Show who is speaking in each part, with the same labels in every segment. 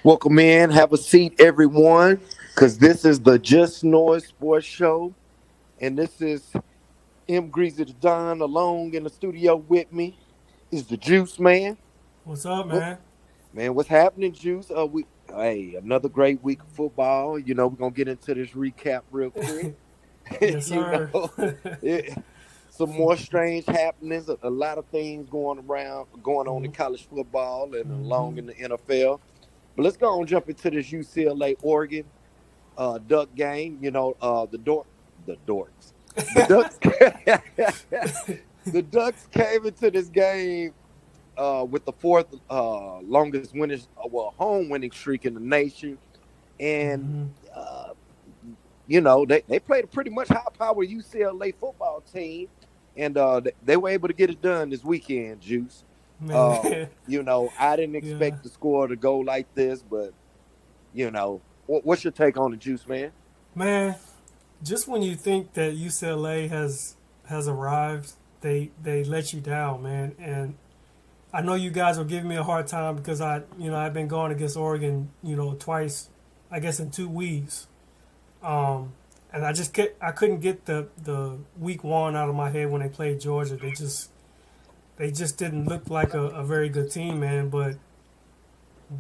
Speaker 1: Welcome in. Have a seat, everyone, because this is the Just Noise Sports Show. And this is M. Greasy the Don alone in the studio with me is the Juice Man.
Speaker 2: What's up,
Speaker 1: What
Speaker 2: man?
Speaker 1: man, what's happening, Juice? Another great week of football. We're gonna get into this recap real quick.
Speaker 2: Yes,
Speaker 1: you
Speaker 2: sir.
Speaker 1: know, it, some more strange happenings, a lot of things going on in college football and along in the NFL. But let's go and jump into this UCLA Oregon Duck game. The Dorks, the Ducks, the Ducks came into this game with the fourth longest home winning streak in the nation, and uh, they played a pretty much high power UCLA football team, and they were able to get it done this weekend. Juice.
Speaker 2: Man,
Speaker 1: I didn't
Speaker 2: yeah.
Speaker 1: expect the score to go like this, but what's your take on the Juice, man?
Speaker 2: Man, just when you think that UCLA has arrived, they let you down, man. And I know you guys are giving me a hard time because I've been going against Oregon, twice, I guess in 2 weeks. And I couldn't get the week one out of my head when they played Georgia. They just didn't look like a very good team, man. But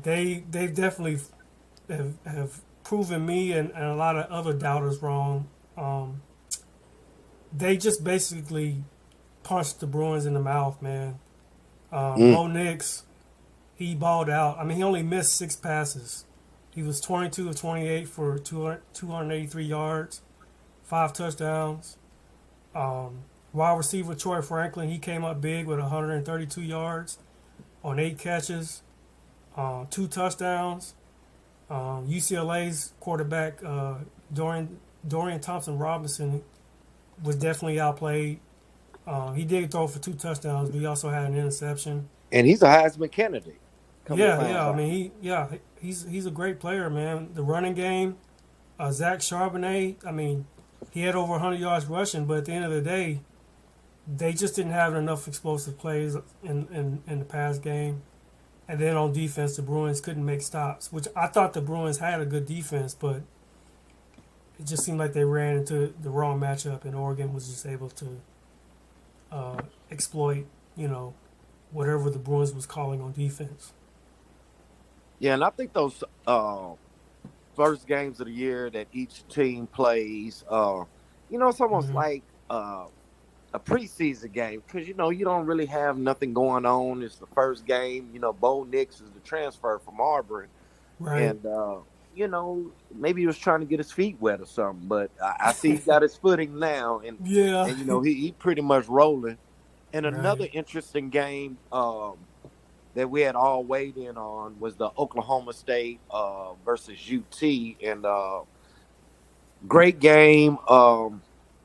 Speaker 2: they definitely have proven me and a lot of other doubters wrong. Um, they just basically punched the Bruins in the mouth, man.
Speaker 1: Mm.
Speaker 2: Bo Nix, he balled out. I mean, he only missed 6 passes. He was 22 of 28 for 283 yards, 5 touchdowns. Um, Wide receiver Troy Franklin, he came up big with 132 yards on 8 catches, 2 touchdowns. UCLA's quarterback Dorian Thompson Robinson was definitely outplayed. He did throw for 2 touchdowns, but he also had an interception.
Speaker 1: And he's a Heisman candidate. Come to
Speaker 2: Yeah,
Speaker 1: find
Speaker 2: yeah. I
Speaker 1: out.
Speaker 2: mean, he's a great player, man. The running game, Zach Charbonnet. I mean, he had over 100 yards rushing, but at the end of the day, they just didn't have enough explosive plays in the pass game. And then on defense, the Bruins couldn't make stops, which I thought the Bruins had a good defense, but it just seemed like they ran into the wrong matchup, and Oregon was just able to exploit, you know, whatever the Bruins was calling on defense.
Speaker 1: Yeah, and I think those first games of the year that each team plays, it's almost
Speaker 2: Hmm.
Speaker 1: like a preseason game because you don't really have nothing going on. It's the first game. Bo Nix is the transfer from Auburn,
Speaker 2: Right.
Speaker 1: and maybe he was trying to get his feet wet or something. But I see he got his footing now, and
Speaker 2: Yeah.
Speaker 1: and he pretty much rolling. And another
Speaker 2: Right.
Speaker 1: interesting game that we had all weighed in on was the Oklahoma State versus UT, and great game.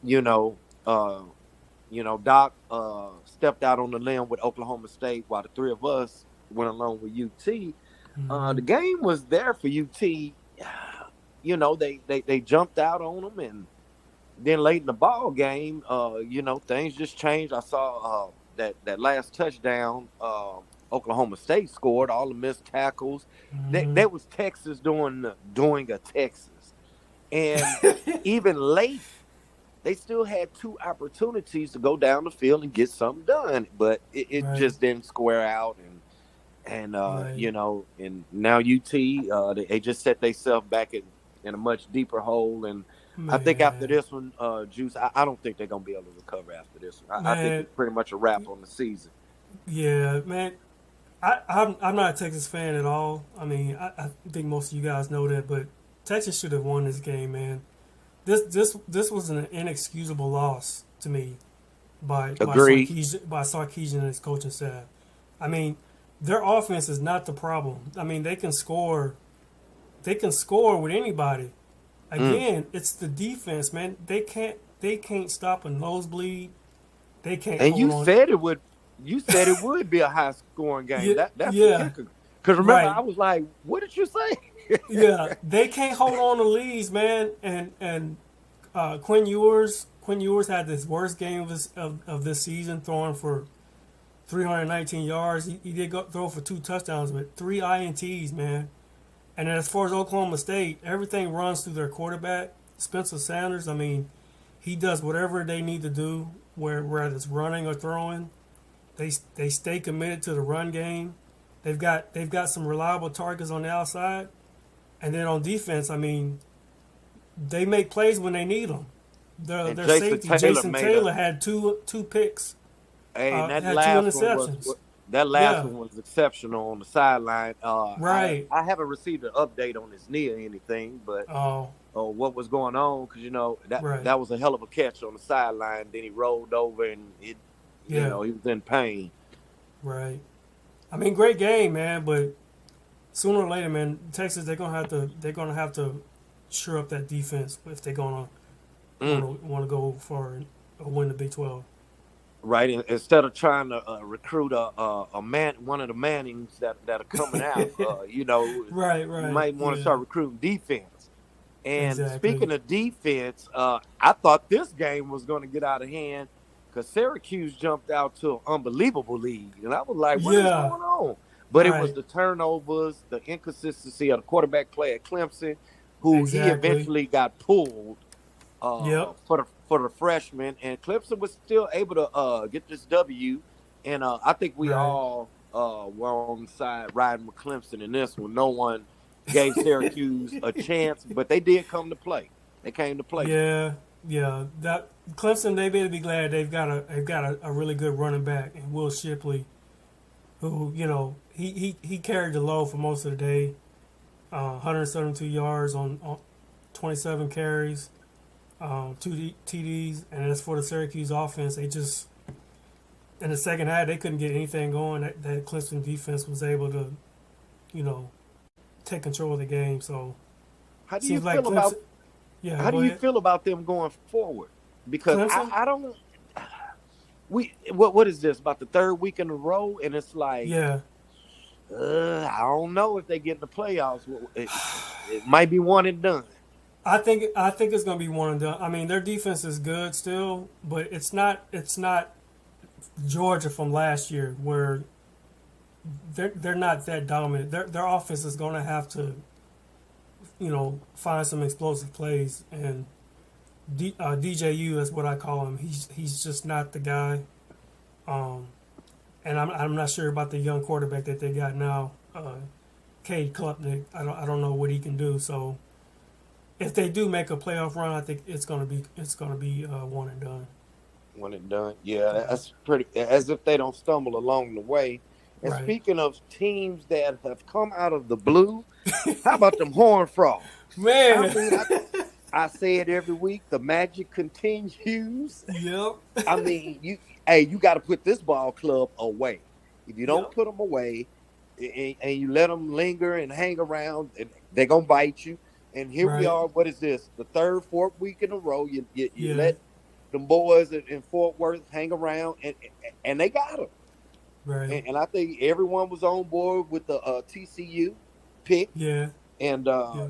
Speaker 1: You know, uh, Doc stepped out on the limb with Oklahoma State, while the three of us went along with UT.
Speaker 2: Hmm.
Speaker 1: The game was there for UT. They jumped out on them, and then late in the ball game, things just changed. I saw that last touchdown. Oklahoma State scored all the missed tackles.
Speaker 2: Hmm.
Speaker 1: That was Texas doing a Texas, and even late they still had two opportunities to go down the field and get something done, but it
Speaker 2: Right.
Speaker 1: just didn't square out. And
Speaker 2: Right.
Speaker 1: and now UT they just set themselves back in a much deeper hole. And I think after
Speaker 2: Man.
Speaker 1: this one, Juice, I don't think they're gonna be able to recover after this one. I think
Speaker 2: Man.
Speaker 1: it's pretty much a wrap on the season.
Speaker 2: Yeah, man. I'm not a Texas fan at all. I mean, I think most of you guys know that, but Texas should have won this game, man. This was an inexcusable loss to me
Speaker 1: Agreed.
Speaker 2: By Sarkisian and his coaching staff. I mean, their offense is not the problem. I mean, they can score with anybody.
Speaker 1: Mm.
Speaker 2: Again, it's the defense, man. They can't stop a nosebleed. They can't
Speaker 1: And
Speaker 2: hold
Speaker 1: you
Speaker 2: on.
Speaker 1: said it would. You said it would be a high scoring game.
Speaker 2: Yeah,
Speaker 1: That's the
Speaker 2: yeah,
Speaker 1: kicker. Because remember,
Speaker 2: right.
Speaker 1: I was like, "What did you say?"
Speaker 2: Yeah, they can't hold on to leads, man. And Quinn Ewers had this worst game of this season, throwing for 319 yards. He did throw for 2 touchdowns, but 3 ints, man. And then as far as Oklahoma State, everything runs through their quarterback, Spencer Sanders. I mean, he does whatever they need to do, whether it's running or throwing. They stay committed to the run game. They've got some reliable targets on the outside, and then on defense, I mean, they make plays when they need them.
Speaker 1: And
Speaker 2: Their
Speaker 1: Jason
Speaker 2: safety,
Speaker 1: Taylor
Speaker 2: Jason
Speaker 1: made
Speaker 2: Taylor,
Speaker 1: a
Speaker 2: had two picks,
Speaker 1: and
Speaker 2: had two interceptions.
Speaker 1: that last
Speaker 2: Yeah,
Speaker 1: one was exceptional on the sideline.
Speaker 2: right.
Speaker 1: I haven't received an update on his knee or anything, but
Speaker 2: Oh,
Speaker 1: what was going on, because
Speaker 2: right.
Speaker 1: that was a hell of a catch on the sideline. Then he rolled over and
Speaker 2: Yeah,
Speaker 1: he was in pain.
Speaker 2: right. I mean, great game, man. But sooner or later, man, Texas they're gonna have to shore up that defense if they're gonna
Speaker 1: Mm.
Speaker 2: want to go for or win the Big 12.
Speaker 1: Right. Instead of trying to recruit one of the Mannings that are coming out,
Speaker 2: Right,
Speaker 1: you
Speaker 2: right.
Speaker 1: might want to
Speaker 2: Yeah,
Speaker 1: start recruiting defense. And
Speaker 2: exactly.
Speaker 1: speaking of defense, I thought this game was going to get out of hand because Syracuse jumped out to an unbelievable lead, and I was like, "What is
Speaker 2: Yeah,
Speaker 1: going on?" But it was
Speaker 2: right.
Speaker 1: the turnovers, the inconsistency of the quarterback play at Clemson, who he
Speaker 2: Exactly.
Speaker 1: eventually got pulled
Speaker 2: Yep.
Speaker 1: for the freshman, and Clemson was still able to get this W. And I think we
Speaker 2: Right.
Speaker 1: all were on the side riding with Clemson in this one. No one gave Syracuse a chance, but they did come to play. They came to play.
Speaker 2: Yeah. Yeah. That Clemson, they better be glad they've got a really good running back and Will Shipley, who he carried the load for most of the day. 172 yards on 27 carries, two TDs, and as for the Syracuse offense, they just in the second half they couldn't get anything going. That Clemson defense was able to you know take control of the game. So
Speaker 1: How do you
Speaker 2: seems like
Speaker 1: feel
Speaker 2: Clemson.
Speaker 1: about
Speaker 2: Yeah,
Speaker 1: how do
Speaker 2: go
Speaker 1: you
Speaker 2: ahead.
Speaker 1: feel about them going forward? Because
Speaker 2: Clemson.
Speaker 1: I don't what is this, about the third week in a row, and it's like
Speaker 2: Yeah.
Speaker 1: I don't know if they get in the playoffs. It might be one and done.
Speaker 2: I think it's going to be one and done. I mean, their defense is good still, but it's not Georgia from last year where they're not that dominant. Their offense is going to have to find some explosive plays, and DJU is what I call him. He's just not the guy. Um, and I'm not sure about the young quarterback that they got now, Cade Klubnik. I don't know what he can do. So if they do make a playoff run, I think it's gonna be one and done.
Speaker 1: One and done. Yeah,
Speaker 2: Yeah.
Speaker 1: that's pretty. As if they don't stumble along the way. And
Speaker 2: Right.
Speaker 1: speaking of teams that have come out of the blue, how about them Horned Frogs? I
Speaker 2: Man.
Speaker 1: mean, I say it every week. The magic continues.
Speaker 2: Yep.
Speaker 1: I mean, you got to put this ball club away. If you don't
Speaker 2: Yep.
Speaker 1: put them away, and you let them linger and hang around, they're gonna bite you. And here we
Speaker 2: Right.
Speaker 1: are. What is this? The third, fourth week in a row. You
Speaker 2: Yeah.
Speaker 1: let them boys in Fort Worth hang around, and they got them.
Speaker 2: Right.
Speaker 1: And I think everyone was on board with the TCU pick.
Speaker 2: Yeah.
Speaker 1: And
Speaker 2: Yeah.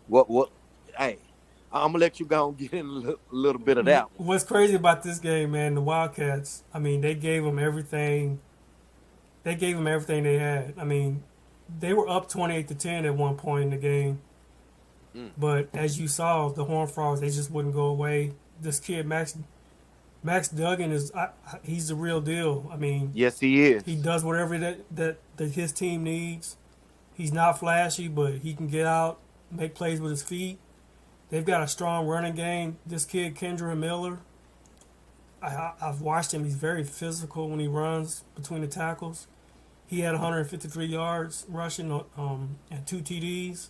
Speaker 1: what? Hey, I'm gonna let you go and get in a little bit of that one.
Speaker 2: What's crazy about this game, man? The Wildcats. I mean, they gave them everything. They gave them everything they had. I mean, they were up 28-10 at one point in the game,
Speaker 1: Mm.
Speaker 2: but as you saw, the Horned Frogs, they just wouldn't go away. This kid Max Duggan he's the real deal. I mean,
Speaker 1: Yes, he is.
Speaker 2: he does whatever that his team needs. He's not flashy, but he can get out, make plays with his feet. They've got a strong running game. This kid Kendra Miller, I've watched him. He's very physical when he runs between the tackles. He had 153 yards rushing and two TDs.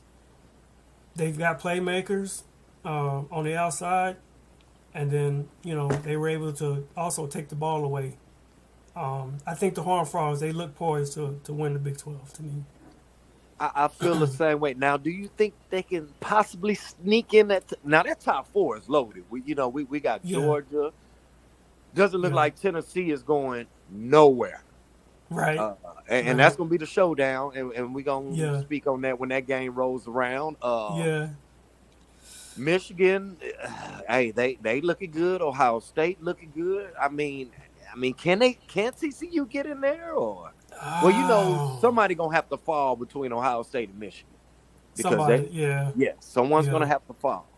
Speaker 2: They've got playmakers on the outside, and then they were able to also take the ball away. I think the Horned Frogs, they look poised to win the Big 12 to me.
Speaker 1: I feel the same way. Now, do you think they can possibly sneak in that? Now, that top four is loaded. We got
Speaker 2: Yeah,
Speaker 1: Georgia. Doesn't look
Speaker 2: yeah,
Speaker 1: like Tennessee is going nowhere.
Speaker 2: right,
Speaker 1: And
Speaker 2: right,
Speaker 1: that's going to be the showdown. And we're going to
Speaker 2: yeah,
Speaker 1: speak on that when that game rolls around.
Speaker 2: yeah,
Speaker 1: Michigan, hey, they looking good. Ohio State looking good. I mean, can TCU get in there or? Well, you know,
Speaker 2: Oh,
Speaker 1: somebody gonna have to fall between Ohio State and Michigan because
Speaker 2: somebody, yeah,
Speaker 1: yeah, someone's
Speaker 2: yeah,
Speaker 1: gonna have to fall.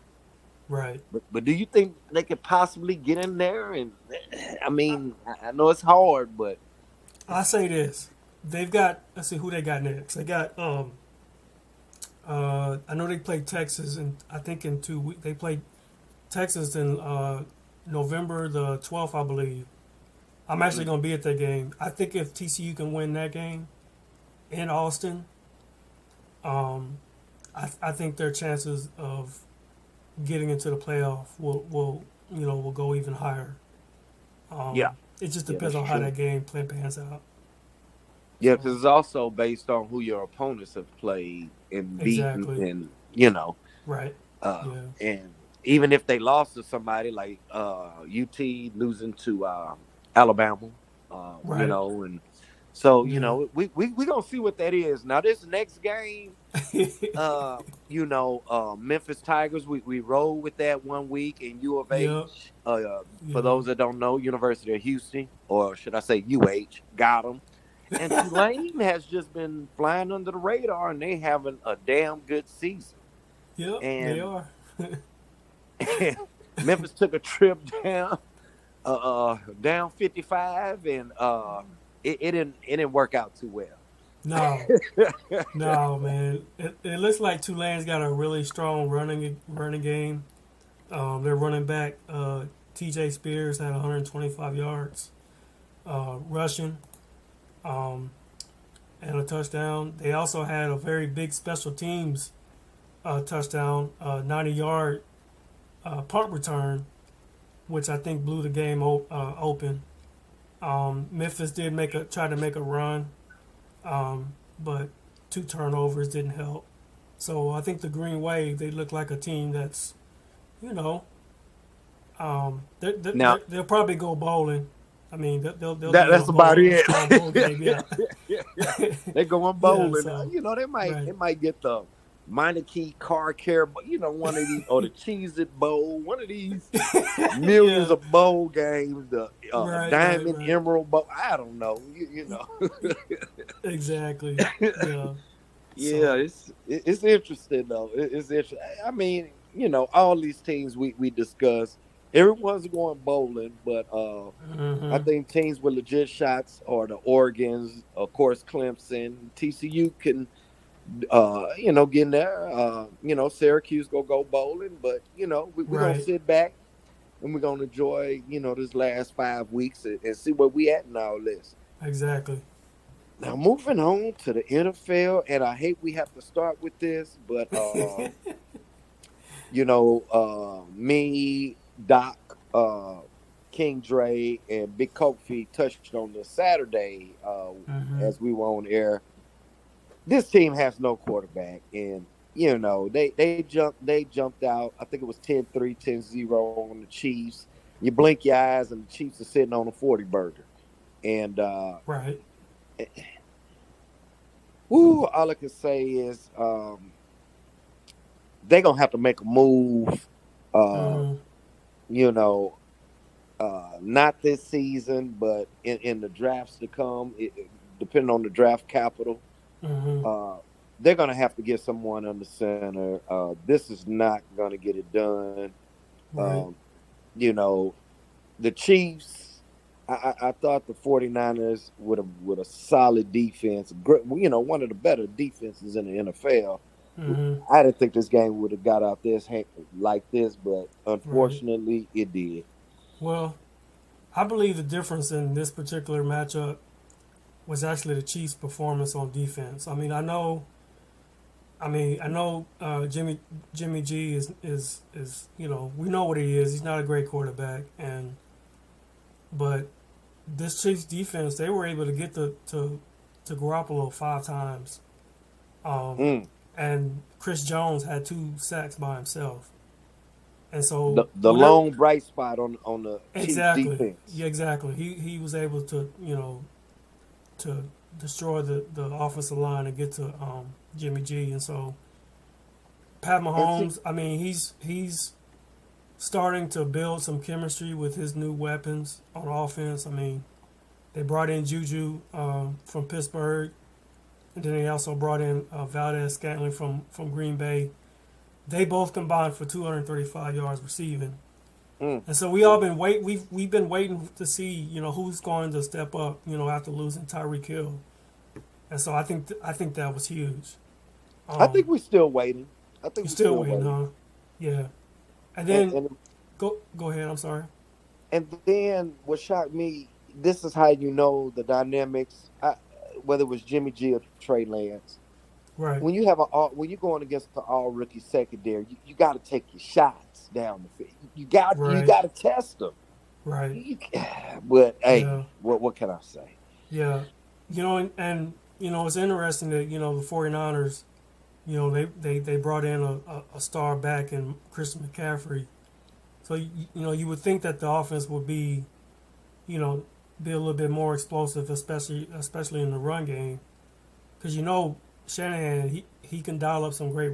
Speaker 2: right.
Speaker 1: But do you think they could possibly get in there? And I mean, I know it's hard, but
Speaker 2: I say this: they've got. Let's see who they got next. They got. I know they played Texas, and I think in 2 weeks they played Texas in November the 12th, I believe. I'm actually
Speaker 1: mm,
Speaker 2: going to be at that game. I think if TCU can win that game in Austin, um, I think their chances of getting into the playoff will go even higher.
Speaker 1: yeah,
Speaker 2: It just
Speaker 1: yeah,
Speaker 2: depends
Speaker 1: that's
Speaker 2: on how
Speaker 1: true.
Speaker 2: that game plan pans out.
Speaker 1: Yeah,
Speaker 2: So
Speaker 1: because it's also based on who your opponents have played and beaten,
Speaker 2: exactly
Speaker 1: and
Speaker 2: right. Yeah.
Speaker 1: and even if they lost to somebody like UT losing to Alabama,
Speaker 2: Right.
Speaker 1: and so
Speaker 2: Yeah.
Speaker 1: we gonna see what that is. Now this next game, Memphis Tigers, we rolled with that one week, and U of
Speaker 2: Yep.
Speaker 1: H. For
Speaker 2: Yeah.
Speaker 1: those that don't know, University of Houston, or should I say UH, got them. And Tulane has just been flying under the radar, and they having a damn good season.
Speaker 2: Yep. They
Speaker 1: And,
Speaker 2: are.
Speaker 1: and Memphis took a trip down 55, and it didn't work out too well.
Speaker 2: No. No, man. It looks like Tulane's got a really strong running game. Their running back, T.J. Spears, had 125 yards rushing um, and a touchdown. They also had a very big special teams touchdown, 90-yard punt return, which I think blew the game open. Memphis did try to make a run, but 2 turnovers didn't help. So I think the Green Wave, they look like a team that's, you know,
Speaker 1: Now
Speaker 2: they'll probably go bowling. I mean, they'll
Speaker 1: that
Speaker 2: be in a
Speaker 1: that's about
Speaker 2: bowl, a
Speaker 1: it.
Speaker 2: strong bowl game, yeah,
Speaker 1: They're going
Speaker 2: yeah.
Speaker 1: bowling.
Speaker 2: So
Speaker 1: They might
Speaker 2: right,
Speaker 1: they might get the minor key car care, but one of these, or the Cheez It Bowl, one of these millions
Speaker 2: yeah,
Speaker 1: of bowl games, the
Speaker 2: right,
Speaker 1: Diamond
Speaker 2: right,
Speaker 1: Emerald Bowl. I don't know.
Speaker 2: exactly, yeah.
Speaker 1: Yeah,
Speaker 2: So,
Speaker 1: it's interesting though. It's interesting. I mean, all these teams we discuss, everyone's going bowling, but I
Speaker 2: hmm
Speaker 1: think teams with legit shots are the Oregons, of course, Clemson, TCU can get in there. Syracuse go bowling, but we're gonna
Speaker 2: right,
Speaker 1: sit back and we're gonna enjoy this last 5 weeks, and see where we at in all this.
Speaker 2: exactly.
Speaker 1: Now moving on to the NFL, and I hate we have to start with this, but me, Doc, King Dre, and Big Kofi touched on this Saturday
Speaker 2: hmm
Speaker 1: as we were on air. This team has no quarterback, and they jumped out. I think it was 10-3, 10-0 on the Chiefs. You blink your eyes, and the Chiefs are sitting on a 40 burger. And
Speaker 2: Right.
Speaker 1: all I can say is they're gonna have to make a move. Uh,
Speaker 2: hmm
Speaker 1: you know, not this season, but in the drafts to come, depending on the draft capital,
Speaker 2: hmm
Speaker 1: uh, they're gonna have to get someone under center. This is not gonna get it done.
Speaker 2: Right.
Speaker 1: Um, you know, the Chiefs. I thought the 49ers with a solid defense, one of the better defenses in the NFL.
Speaker 2: hmm
Speaker 1: I didn't think this game would have got out like this, but
Speaker 2: Right.
Speaker 1: unfortunately, it did.
Speaker 2: Well, I believe the difference in this particular matchup was actually the Chiefs' performance on defense. I know Jimmy G is we know what he is. He's not a great quarterback, but this Chiefs defense, they were able to get to Garoppolo 5 times, um,
Speaker 1: Mm.
Speaker 2: and Chris Jones had 2 sacks by himself, and so
Speaker 1: The
Speaker 2: whatever.
Speaker 1: lone bright spot on the Chiefs
Speaker 2: Exactly.
Speaker 1: defense.
Speaker 2: Yeah, exactly. He was able to to destroy the offensive line and get to Jimmy G, and so Pat
Speaker 1: And see,
Speaker 2: Mahomes. I mean, he's starting to build some chemistry with his new weapons on offense. I mean, They brought in Juju from Pittsburgh, and then they also brought in Valdez Scantling from Green Bay. They both combined for 235 yards receiving.
Speaker 1: Mm.
Speaker 2: And so we all been we've been waiting to see who's going to step up after losing Tyreek Hill. And so I think that was huge.
Speaker 1: I think
Speaker 2: Um,
Speaker 1: we're still waiting. I think
Speaker 2: you're
Speaker 1: we're
Speaker 2: still
Speaker 1: still
Speaker 2: waiting,
Speaker 1: waiting.
Speaker 2: huh? Yeah. And
Speaker 1: And,
Speaker 2: then
Speaker 1: and
Speaker 2: go ahead. I'm sorry.
Speaker 1: and then what shocked me, this is how you know the dynamics, whether it was Jimmy G or Trey Lance.
Speaker 2: Right.
Speaker 1: When you're going against the all rookie secondary, you got to take your shots down the field. You
Speaker 2: Right.
Speaker 1: got to test them.
Speaker 2: Right.
Speaker 1: But
Speaker 2: Yeah.
Speaker 1: hey, what can I say?
Speaker 2: Yeah. And it's interesting that the 49ers, they brought in a star back in Christian McCaffrey. So you would think that the offense would you know, be a little bit more explosive, especially in the run game, because Shanahan he can dial up some great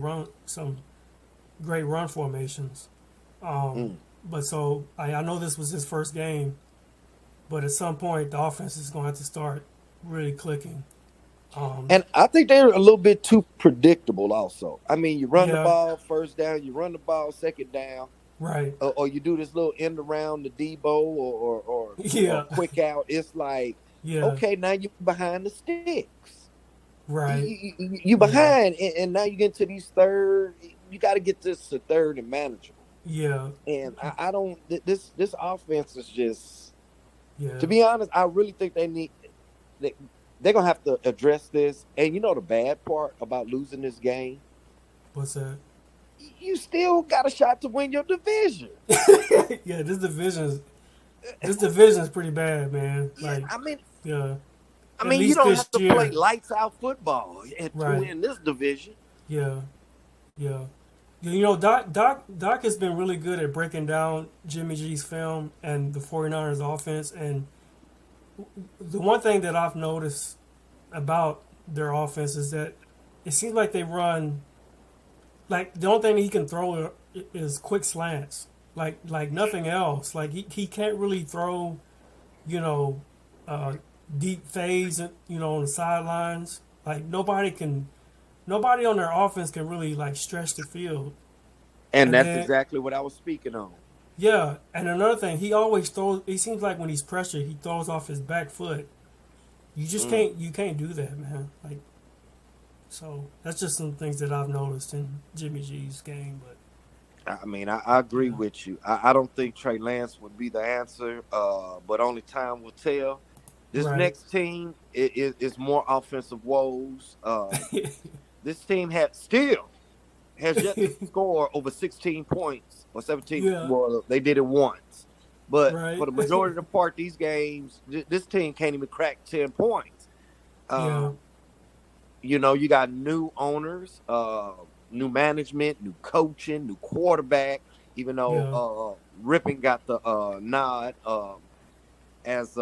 Speaker 2: run formations. Um,
Speaker 1: Mm.
Speaker 2: but so I know this was his first game, but at some point the offense is going to have to start really clicking. Um,
Speaker 1: And I think they're a little bit too predictable. Also, I mean, you run the
Speaker 2: yeah,
Speaker 1: ball first down, you run the ball second down,
Speaker 2: right,
Speaker 1: or you do this little end around the Debo or
Speaker 2: yeah,
Speaker 1: quick out. It's like,
Speaker 2: yeah,
Speaker 1: okay, now you're behind the sticks.
Speaker 2: right,
Speaker 1: You
Speaker 2: yeah,
Speaker 1: behind, and now you get to these third. You got to get this to third and manageable.
Speaker 2: yeah,
Speaker 1: And I don't. This offense is just.
Speaker 2: yeah.
Speaker 1: To be honest, I really think they, they're gonna have to address this. And you know the bad part about losing this game,
Speaker 2: What's that?
Speaker 1: you still got a shot to win your division.
Speaker 2: Yeah, this division is pretty bad, man.
Speaker 1: Yeah,
Speaker 2: Like, yeah,
Speaker 1: I
Speaker 2: at
Speaker 1: mean, you
Speaker 2: least
Speaker 1: don't
Speaker 2: this
Speaker 1: have to play
Speaker 2: year,
Speaker 1: lights out football to
Speaker 2: right?
Speaker 1: win this division.
Speaker 2: Yeah, yeah. Doc has been really good at breaking down Jimmy G's film and the 49ers offense. And the one thing that I've noticed about their offense is that it seems like they run, like, the only thing he can throw is quick slants, like nothing else. Like he can't really throw, you know, uh, deep fades, on the sidelines. Like nobody on their offense can really like stretch the field.
Speaker 1: And
Speaker 2: And
Speaker 1: that's
Speaker 2: then
Speaker 1: exactly what I was speaking on.
Speaker 2: yeah, and another thing, he always throws. It seems like when he's pressured, he throws off his back foot. You just
Speaker 1: Mm.
Speaker 2: can't do that, man. Like, so that's just some things that I've noticed in Jimmy G's game. But
Speaker 1: I mean, I agree
Speaker 2: yeah,
Speaker 1: with you. I don't think Trey Lance would be the answer, but only time will tell. This
Speaker 2: right.
Speaker 1: next team is more offensive woes. This team has yet to score over 16 points or 17.
Speaker 2: Yeah,
Speaker 1: Well, they did it once, but for
Speaker 2: right.
Speaker 1: the majority of the part, these games, this team can't even crack 10 points.
Speaker 2: Yeah,
Speaker 1: Um, you got new owners, new management, new coaching, new quarterback. Even though
Speaker 2: yeah,
Speaker 1: Rippon got the nod as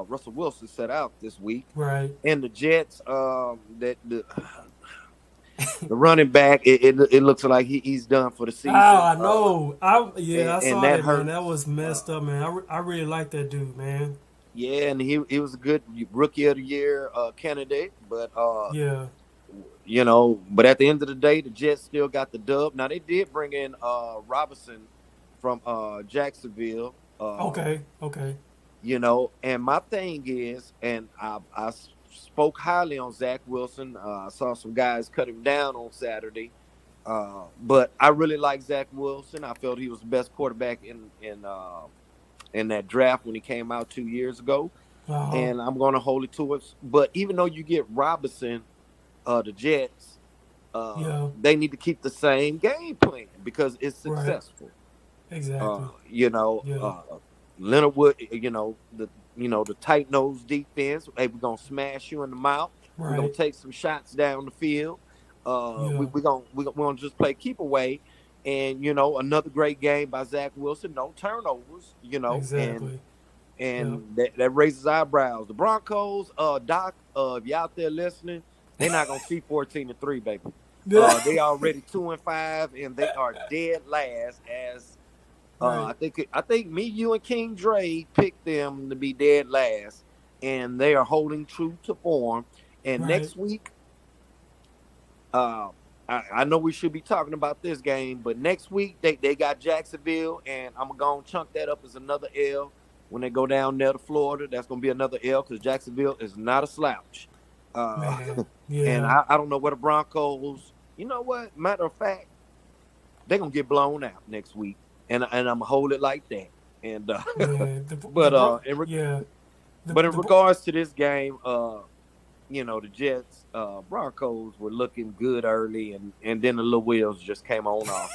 Speaker 1: Russell Wilson set out this week,
Speaker 2: right.
Speaker 1: and the Jets, that the running back, it looks like he's done for the
Speaker 2: Oh,
Speaker 1: season,
Speaker 2: I know. I
Speaker 1: and
Speaker 2: saw
Speaker 1: that
Speaker 2: that, man. That
Speaker 1: hurts.
Speaker 2: was messed up, man. I really like that dude, man.
Speaker 1: Yeah, and he was a good rookie of the year candidate, but
Speaker 2: Yeah.
Speaker 1: but at the end of the day, the Jets still got the dub. Now they did bring in Robinson from Jacksonville.
Speaker 2: Okay. Okay.
Speaker 1: And my thing is, and I spoke highly on Zach Wilson. I saw some guys cut him down on Saturday, but I really like Zach Wilson. I felt he was the best quarterback in that draft when he came out 2 years ago,
Speaker 2: Uh huh.
Speaker 1: and I'm going to hold it to it. But even though you get Robinson, the Jets,
Speaker 2: Yeah.
Speaker 1: they need to keep the same game plan because it's
Speaker 2: Right.
Speaker 1: successful.
Speaker 2: Exactly.
Speaker 1: Uh, you know,
Speaker 2: Yeah.
Speaker 1: uh, Leonard Wood, the tight nosed defense. Hey, we're gonna smash you in the mouth. We're gonna
Speaker 2: Right.
Speaker 1: take some shots down the field.
Speaker 2: Yeah.
Speaker 1: We're gonna just play keep away, and another great game by Zach Wilson. No turnovers. And
Speaker 2: Exactly. Yeah.
Speaker 1: that raises eyebrows. The Broncos, Doc, if you out there listening, they're not gonna see 14-3, baby. They already 2-5, and they are dead last as
Speaker 2: Right.
Speaker 1: I think me, you, and King Dre picked them to be dead last, and they are holding true to form. And
Speaker 2: Right.
Speaker 1: next week, uh, I know we should be talking about this game, but next week they got Jacksonville, and I'm gonna chunk that up as another L when they go down there to Florida. That's gonna be another L because Jacksonville is not a slouch. Uh,
Speaker 2: Man.
Speaker 1: and
Speaker 2: Yeah.
Speaker 1: I don't know where the Broncos. You know what? Matter of fact, they're gonna get blown out next week, and I'm gonna hold it like that. And
Speaker 2: Yeah.
Speaker 1: but
Speaker 2: Yeah.
Speaker 1: in regards to this game, the Jets, Broncos were looking good early, and then the little wheels just came on off,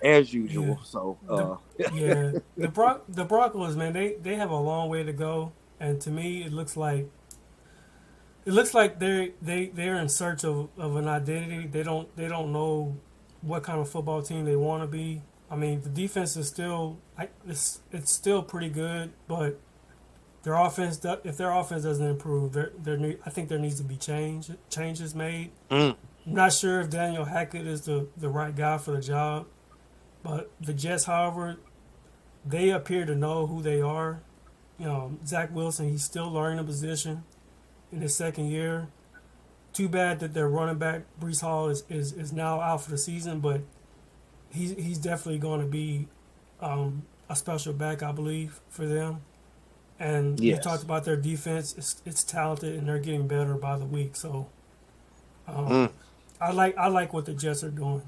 Speaker 1: as
Speaker 2: Yeah.
Speaker 1: usual. So,
Speaker 2: The yeah. The Broncos, man, they have a long way to go, and to me, it looks like they're in search of an identity. They don't know what kind of football team they want to be. I mean, the defense is it's still pretty good, but if their offense doesn't improve, I think there needs to be changes made.
Speaker 1: mm,
Speaker 2: I'm not sure if Daniel Hackett is the right guy for the job, but the Jets, however, they appear to know who they are. Zach Wilson, he's still learning the position in his second year. Too bad that their running back Brees Hall is now out for the season, but he's definitely going to be a special back, I believe, for them. And you talked
Speaker 1: yes.
Speaker 2: about their defense; it's talented, and they're getting better by the week. So
Speaker 1: Mm.
Speaker 2: I like what the Jets are doing.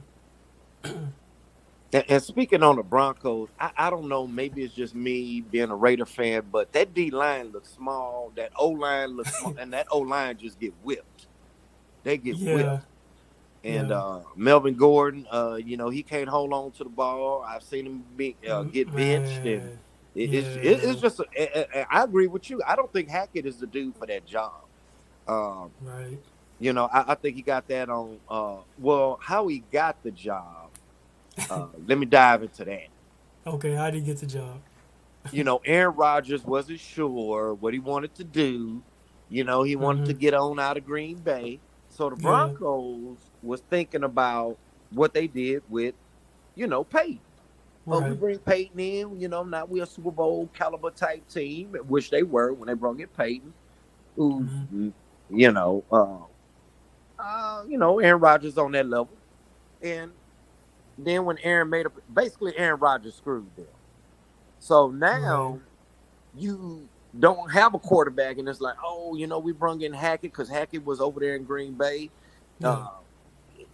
Speaker 1: And speaking on the Broncos, I don't know. Maybe it's just me being a Raider fan, but that D line looks small. That O line looks small, and that O line just get whipped. They get
Speaker 2: Yeah,
Speaker 1: whipped. And
Speaker 2: yeah,
Speaker 1: Melvin Gordon, he can't hold on to the ball. I've seen him get benched, and
Speaker 2: man,
Speaker 1: it's
Speaker 2: yeah,
Speaker 1: just. I agree with you. I don't think Hackett is the dude for that job. Um,
Speaker 2: right.
Speaker 1: I think he got that on. Well, how he got the job. Let me dive into that.
Speaker 2: Okay, how did he get the job?
Speaker 1: Aaron Rodgers wasn't sure what he wanted to do. He wanted
Speaker 2: Hmm.
Speaker 1: to get on out of Green Bay. So the
Speaker 2: Yeah,
Speaker 1: Broncos was thinking about what they did with, Peyton. Oh, we
Speaker 2: right.
Speaker 1: bring Peyton in, now we're a Super Bowl caliber type team, which they were when they brought in Peyton, who's,
Speaker 2: Hmm.
Speaker 1: you know, Aaron Rodgers on that level. And then when basically Aaron Rodgers screwed them. So
Speaker 2: Right.
Speaker 1: now you don't have a quarterback, and it's like, oh, we brung in Hackett because Hackett was over there in Green Bay.
Speaker 2: Yeah.
Speaker 1: Uh,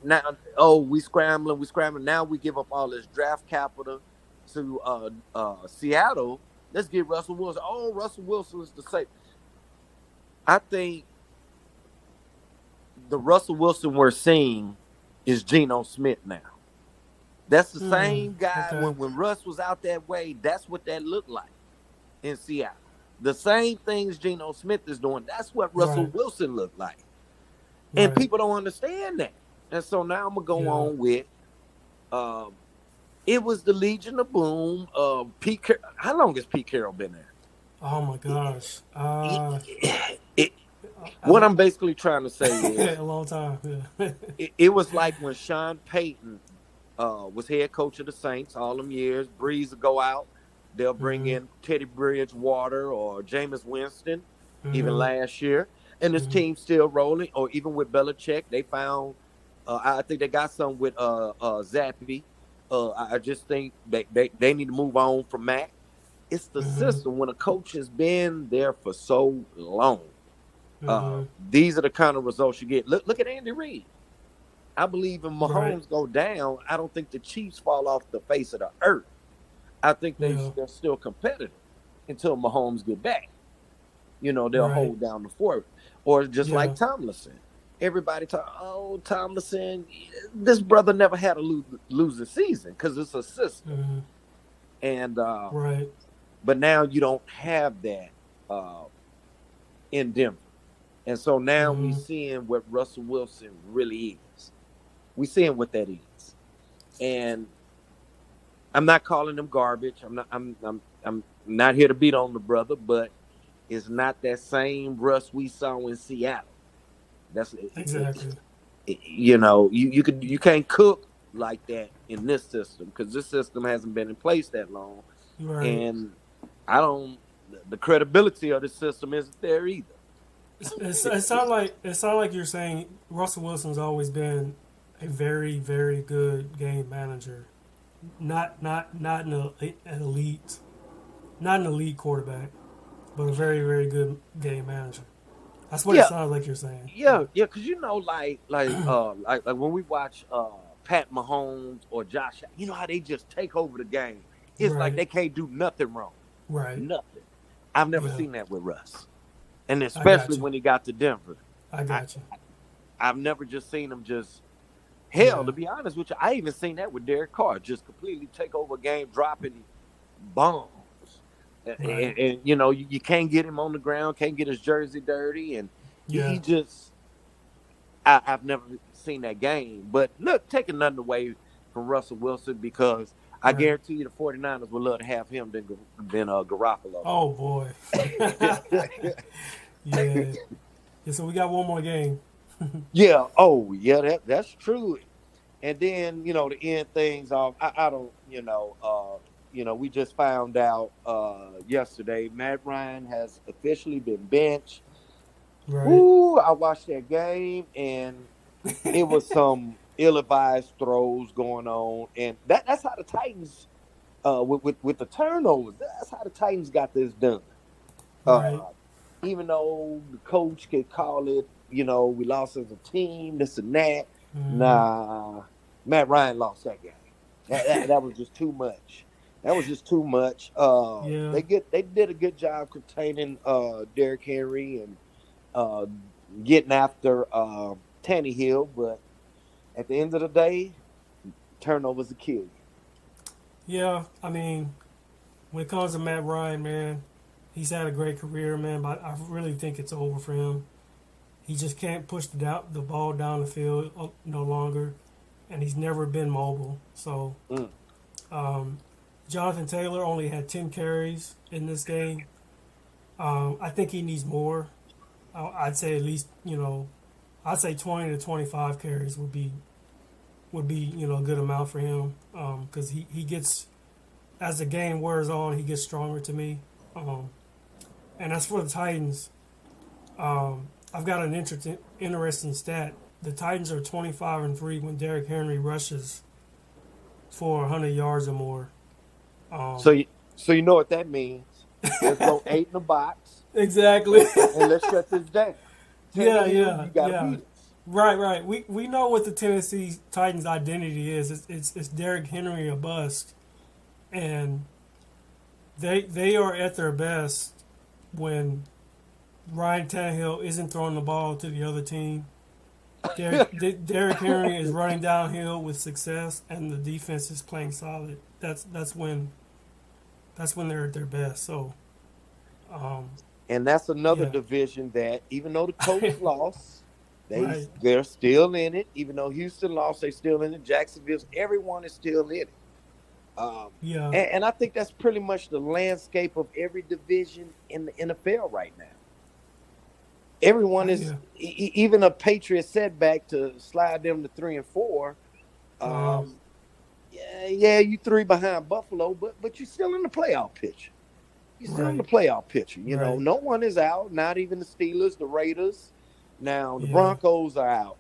Speaker 1: Now, oh, we scrambling, we scrambling. Now we give up all this draft capital to Seattle. Let's get Russell Wilson. Oh, Russell Wilson is the same. I think the Russell Wilson we're seeing is Geno Smith now. That's the
Speaker 2: Hmm.
Speaker 1: same guy
Speaker 2: Okay.
Speaker 1: when Russ was out that way. That's what that looked like in Seattle. The same things Geno Smith is doing. That's what Russell
Speaker 2: Right.
Speaker 1: Wilson looked like. And
Speaker 2: Right.
Speaker 1: people don't understand that. And so now I'm gonna go
Speaker 2: Yeah.
Speaker 1: on with um, it was the Legion of Boom. How long has Pete Carroll been there?
Speaker 2: Oh my gosh.
Speaker 1: It-
Speaker 2: A
Speaker 1: what
Speaker 2: lot.
Speaker 1: I'm basically trying to say is
Speaker 2: A long time. Yeah.
Speaker 1: it was like when Sean Payton was head coach of the Saints all them years. Breeze will go out. They'll bring
Speaker 2: Hmm.
Speaker 1: in Teddy Bridgewater or Jameis Winston, even
Speaker 2: Hmm.
Speaker 1: last year. And this
Speaker 2: Hmm.
Speaker 1: team's still rolling. Or even with Belichick, they found, I think they got some with Zappy. I just think they need to move on from Mac. It's the
Speaker 2: Hmm.
Speaker 1: system. When a coach has been there for so long,
Speaker 2: Hmm.
Speaker 1: these are the kind of results you get. Look at Andy Reid. I believe if
Speaker 2: Right.
Speaker 1: Mahomes go down, I don't think the Chiefs fall off the face of the earth. I think
Speaker 2: Yeah.
Speaker 1: they're still competitive until Mahomes get back. They'll
Speaker 2: Right.
Speaker 1: hold down the fort. Or just like
Speaker 2: Yeah.
Speaker 1: Tomlinson. Everybody talk, oh, Tomlinson, this brother never had a losing season because it's a system.
Speaker 2: Hmm.
Speaker 1: And
Speaker 2: Right.
Speaker 1: but now you don't have that uh, in Denver. And so now we
Speaker 2: Hmm.
Speaker 1: seeing what Russell Wilson really is. We seeing what that is. And I'm not calling him garbage. I'm not here to beat on the brother, but it's not that same Russ we saw in Seattle. That's
Speaker 2: Exactly.
Speaker 1: you can't cook like that in this system because this system hasn't been in place that long,
Speaker 2: Right.
Speaker 1: and I don't. The credibility of the system isn't there either.
Speaker 2: It sounds like you're saying Russell Wilson's always been a very very good game manager, not an elite, not an elite quarterback, but a very very good game manager. That's what it
Speaker 1: Yeah,
Speaker 2: sounds like you're saying.
Speaker 1: yeah, because like when we watch Pat Mahomes or Josh, you know how they just take over the game. It's like
Speaker 2: Right.
Speaker 1: they can't do nothing wrong,
Speaker 2: Right.
Speaker 1: nothing. I've never
Speaker 2: Yeah.
Speaker 1: seen that with Russ, and
Speaker 2: I got
Speaker 1: especially
Speaker 2: you.
Speaker 1: when he got to Denver,
Speaker 2: I
Speaker 1: I
Speaker 2: got you.
Speaker 1: I've never just seen him just hell.
Speaker 2: Yeah.
Speaker 1: To be honest with you, I even seen that with Derek Carr, just completely take over a game, dropping bombs.
Speaker 2: Right.
Speaker 1: And you can't get him on the ground, can't get his jersey dirty, and he
Speaker 2: Yeah.
Speaker 1: just I've never seen that game. But look, taking nothing away from Russell Wilson because I
Speaker 2: Right.
Speaker 1: guarantee you the 49ers would love to have him than Garoppolo.
Speaker 2: Oh boy. Yeah. Yeah. So we got one more game.
Speaker 1: Yeah. Oh, yeah. That's true. And then to end things off, I don't. We just found out yesterday Matt Ryan has officially been benched.
Speaker 2: Right.
Speaker 1: Ooh, I watched that game and it was some ill-advised throws going on, and that's how the Titans, with the turnovers, that's how the Titans got this done.
Speaker 2: Right.
Speaker 1: Uh, Even though the coach could call it, we lost as a team, this and that.
Speaker 2: Hmm.
Speaker 1: Nah, Matt Ryan lost that game. That was just too much. That was just too much.
Speaker 2: Yeah.
Speaker 1: They did a good job containing Derrick Henry and uh, getting after Tannehill, but at the end of the day, turnovers will kill you.
Speaker 2: Yeah. I mean, when it comes to Matt Ryan, man, he's had a great career, man, but I really think it's over for him. He just can't push the ball down the field no longer, and he's never been mobile. So,
Speaker 1: Mm.
Speaker 2: um, Jonathan Taylor only had 10 carries in this game. I think he needs more. I'd say at least, I'd say 20 to 25 carries would be a good amount for him because he gets, as the game wears on, he gets stronger to me. Um, and as for the Titans, I've got an interesting stat. The Titans are 25-3 when Derrick Henry rushes for 100 yards or more.
Speaker 1: So,
Speaker 2: Um,
Speaker 1: you know what that means? Let's go 8 in the box
Speaker 2: exactly.
Speaker 1: and let's shut this down.
Speaker 2: Yeah,
Speaker 1: Tannehill,
Speaker 2: yeah,
Speaker 1: you got to
Speaker 2: yeah.
Speaker 1: beat us.
Speaker 2: Right, right. We know what the Tennessee Titans' identity is. It's Derrick Henry or bust, and they are at their best when Ryan Tannehill isn't throwing the ball to the other team. Derrick Henry is running downhill with success, and the defense is playing solid. That's when they're at their best. So, um,
Speaker 1: And that's another
Speaker 2: yeah,
Speaker 1: division that, even though the Colts lost,
Speaker 2: right,
Speaker 1: they're still in it. Even though Houston lost, they're still in it. Jacksonville, everyone is still in it. Um,
Speaker 2: yeah,
Speaker 1: and I think that's pretty much the landscape of every division in the NFL right now. Everyone is,
Speaker 2: yeah.
Speaker 1: even a Patriot setback to slide them to 3-4.
Speaker 2: Wow,
Speaker 1: Um, yeah, you 3 behind Buffalo, but you're still in the playoff picture. You're still in the
Speaker 2: right,
Speaker 1: playoff picture.
Speaker 2: right,
Speaker 1: No one is out, not even the Steelers, the Raiders. Now the
Speaker 2: yeah,
Speaker 1: Broncos are out.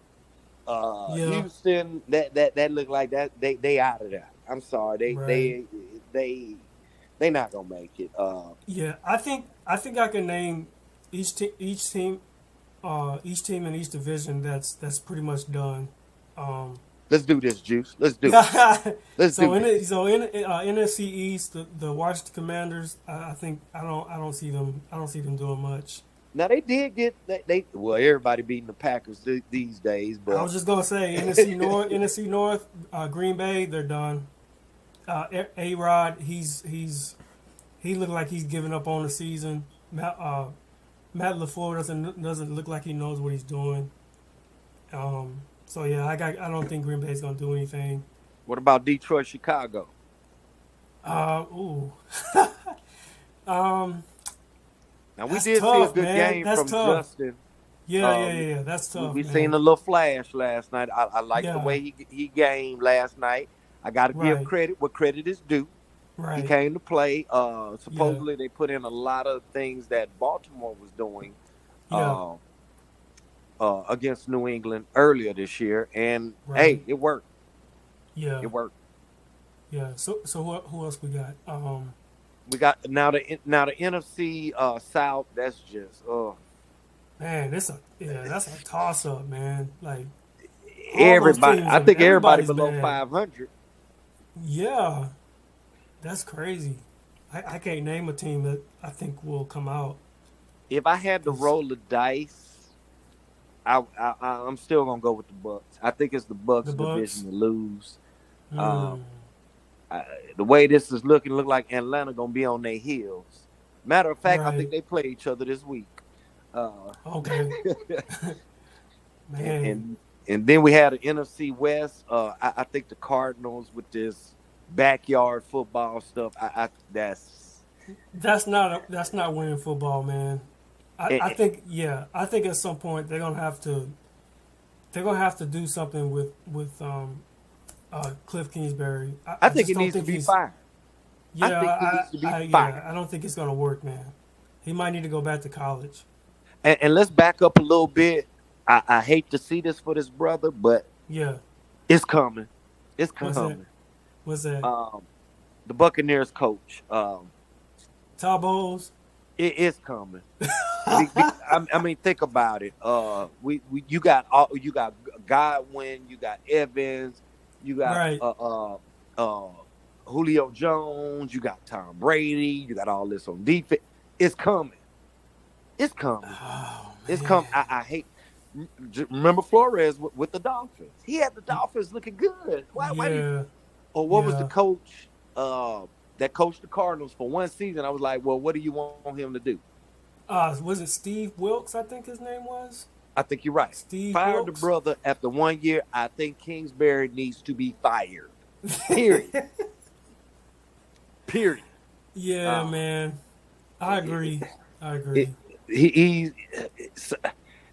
Speaker 2: yeah,
Speaker 1: Houston, that look like that they out of that. I'm sorry,
Speaker 2: right.
Speaker 1: they not gonna make it.
Speaker 2: Yeah, I think I can name each team in each division that's pretty much done. Um,
Speaker 1: Let's do this, Juice. Let's do it. Let's do this.
Speaker 2: NFC East, the Washington Commanders, I think I don't see them doing much.
Speaker 1: Now they did get well, everybody beating the Packers these days,
Speaker 2: I
Speaker 1: but
Speaker 2: was just gonna say NFC North, Green Bay, they're done. A-Rod, he looked like he's giving up on the season. Matt LaFleur doesn't look like he knows what he's doing. So yeah, I don't think Green Bay's gonna do anything.
Speaker 1: what about Detroit, Chicago?
Speaker 2: Ooh, um,
Speaker 1: Now we
Speaker 2: that's
Speaker 1: did see a
Speaker 2: tough,
Speaker 1: good
Speaker 2: man.
Speaker 1: game
Speaker 2: That's
Speaker 1: from
Speaker 2: tough.
Speaker 1: Justin.
Speaker 2: Yeah, yeah, yeah, yeah. That's tough,
Speaker 1: We seen
Speaker 2: man.
Speaker 1: a little flash last night. I like the
Speaker 2: Yeah,
Speaker 1: way he gamed last night. I got to give
Speaker 2: right,
Speaker 1: credit where credit is due. He
Speaker 2: right.
Speaker 1: came to play.
Speaker 2: Yeah,
Speaker 1: Supposedly they put in a lot of things that Baltimore was doing
Speaker 2: yeah,
Speaker 1: uh, against New England earlier this year, and
Speaker 2: right.
Speaker 1: hey, it worked.
Speaker 2: Yeah,
Speaker 1: It worked.
Speaker 2: yeah. So who else we got?
Speaker 1: We got now the NFC South. That's just
Speaker 2: Man, that's a toss up, man. Like all those
Speaker 1: everybody.
Speaker 2: teams
Speaker 1: I
Speaker 2: are
Speaker 1: think everybody
Speaker 2: everybody's
Speaker 1: below
Speaker 2: bad.
Speaker 1: 500.
Speaker 2: Yeah, that's crazy. I can't name a team that I think will come out
Speaker 1: If I had to
Speaker 2: because
Speaker 1: roll the dice, I'm still gonna go with the Bucks. I think it's the
Speaker 2: the
Speaker 1: Bucks division
Speaker 2: Bucks.
Speaker 1: to lose. Um,
Speaker 2: Mm,
Speaker 1: I, the way this is looking, look like Atlanta gonna be on their heels. Matter of fact, I think
Speaker 2: right.
Speaker 1: they play each other this week. Uh,
Speaker 2: Okay.
Speaker 1: and,
Speaker 2: Man,
Speaker 1: and and then we had an NFC West. I think the Cardinals with this backyard football stuff. I that's
Speaker 2: that's not winning football, man.
Speaker 1: eh,
Speaker 2: I
Speaker 1: eh,
Speaker 2: think I think at some point they're gonna have to do something with Cliff Kingsbury.
Speaker 1: I
Speaker 2: I
Speaker 1: think
Speaker 2: just
Speaker 1: it
Speaker 2: don't
Speaker 1: needs to
Speaker 2: think
Speaker 1: be
Speaker 2: he's
Speaker 1: fired. I think he needs to be fired.
Speaker 2: I don't think it's gonna work, man. He might need to go back to college.
Speaker 1: And let's back up a little bit. I hate to see this for this brother, but
Speaker 2: Yeah.
Speaker 1: it's coming. It's
Speaker 2: What's that?
Speaker 1: coming.
Speaker 2: What's that?
Speaker 1: Um, the Buccaneers coach.
Speaker 2: Todd Bowles.
Speaker 1: It's coming. I mean, think about it. We you got Godwin, you got Evans, you got
Speaker 2: Right.
Speaker 1: uh Julio Jones, you got Tom Brady, you got all this on defense. It's coming. It's coming.
Speaker 2: Oh
Speaker 1: It's
Speaker 2: man.
Speaker 1: coming. I hate. Remember Flores with the Dolphins? He had the Dolphins looking good. Why do you?
Speaker 2: Yeah.
Speaker 1: Or what was the
Speaker 2: Yeah.
Speaker 1: coach that coached the Cardinals for one season? I was like, well, what do you want him to do?
Speaker 2: Was it Steve Wilkes? I think his name was
Speaker 1: I think you're right.
Speaker 2: Steve
Speaker 1: Fired the
Speaker 2: Wilkes.
Speaker 1: brother after 1 year. I think Kingsbury needs to be fired. Period. Period.
Speaker 2: Yeah,
Speaker 1: Uh,
Speaker 2: man. I agree. I
Speaker 1: it,
Speaker 2: agree.
Speaker 1: he it's,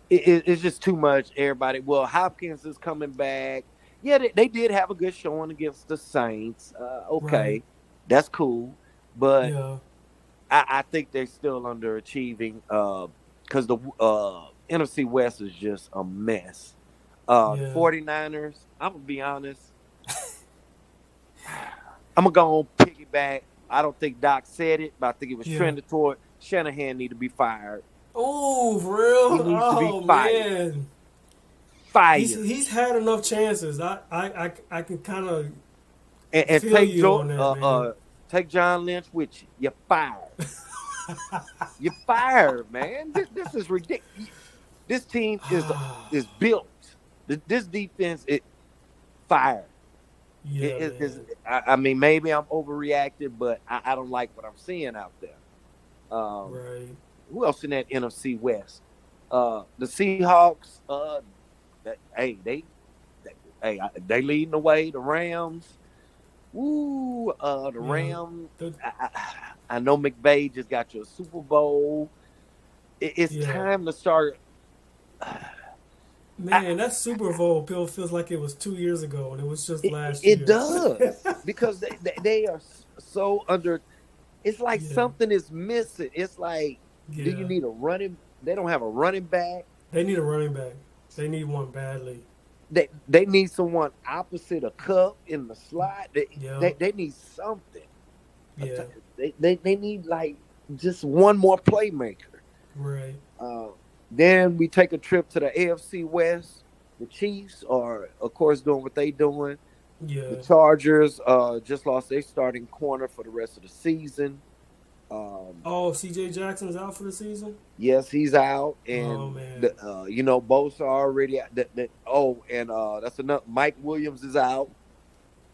Speaker 1: it's just too much. Everybody. Well, Hopkins is coming back. Yeah, they did have a good showing against the Saints.
Speaker 2: Right.
Speaker 1: Okay, that's cool, but
Speaker 2: Yeah.
Speaker 1: I think they're still underachieving because the NFC West is just a mess. The
Speaker 2: Yeah.
Speaker 1: 49ers, I'm going to be honest, I'm going to go on piggyback. I don't think Doc said it, but I think it was
Speaker 2: Yeah.
Speaker 1: trending toward Shanahan need to be fired.
Speaker 2: Oh, for
Speaker 1: He
Speaker 2: real?
Speaker 1: needs to be
Speaker 2: Oh
Speaker 1: fired.
Speaker 2: man.
Speaker 1: Fired.
Speaker 2: He's had enough chances. I can kind of
Speaker 1: And
Speaker 2: feel you on that, man.
Speaker 1: take John Lynch with you. You're fired. You're fired, man. This is ridiculous. This team is built. This defense is fired.
Speaker 2: Yeah,
Speaker 1: Is
Speaker 2: man.
Speaker 1: I mean, maybe I'm overreacting, but I don't like what I'm seeing out there. Um,
Speaker 2: Right.
Speaker 1: who else in that NFC West? The Seahawks. Hey, they leading the way. The Rams. Ooh, the
Speaker 2: Yeah.
Speaker 1: Rams.
Speaker 2: The,
Speaker 1: I know McVay just got you a Super Bowl. It's
Speaker 2: yeah.
Speaker 1: time to start.
Speaker 2: Man, that Super Bowl feels like it was 2 years ago, and it was just last
Speaker 1: It
Speaker 2: year.
Speaker 1: does because they are so under. It's like
Speaker 2: Yeah.
Speaker 1: something is missing. It's like, do you
Speaker 2: Yeah.
Speaker 1: need a running? They don't have a running back.
Speaker 2: They need a running back. They need one badly.
Speaker 1: They need someone opposite a Cup in the slot.
Speaker 2: Yeah.
Speaker 1: They need something.
Speaker 2: Yeah.
Speaker 1: They need like just one more playmaker.
Speaker 2: Right.
Speaker 1: Uh, then we take a trip to the AFC West. The Chiefs are, of course, doing what they doing. The
Speaker 2: Yeah.
Speaker 1: Chargers just lost their starting corner for the rest of the season.
Speaker 2: Oh, C.J. Jackson's out for the season.
Speaker 1: Yes, he's out,
Speaker 2: Oh
Speaker 1: and
Speaker 2: man.
Speaker 1: Bosa already. That's enough. Mike Williams is out.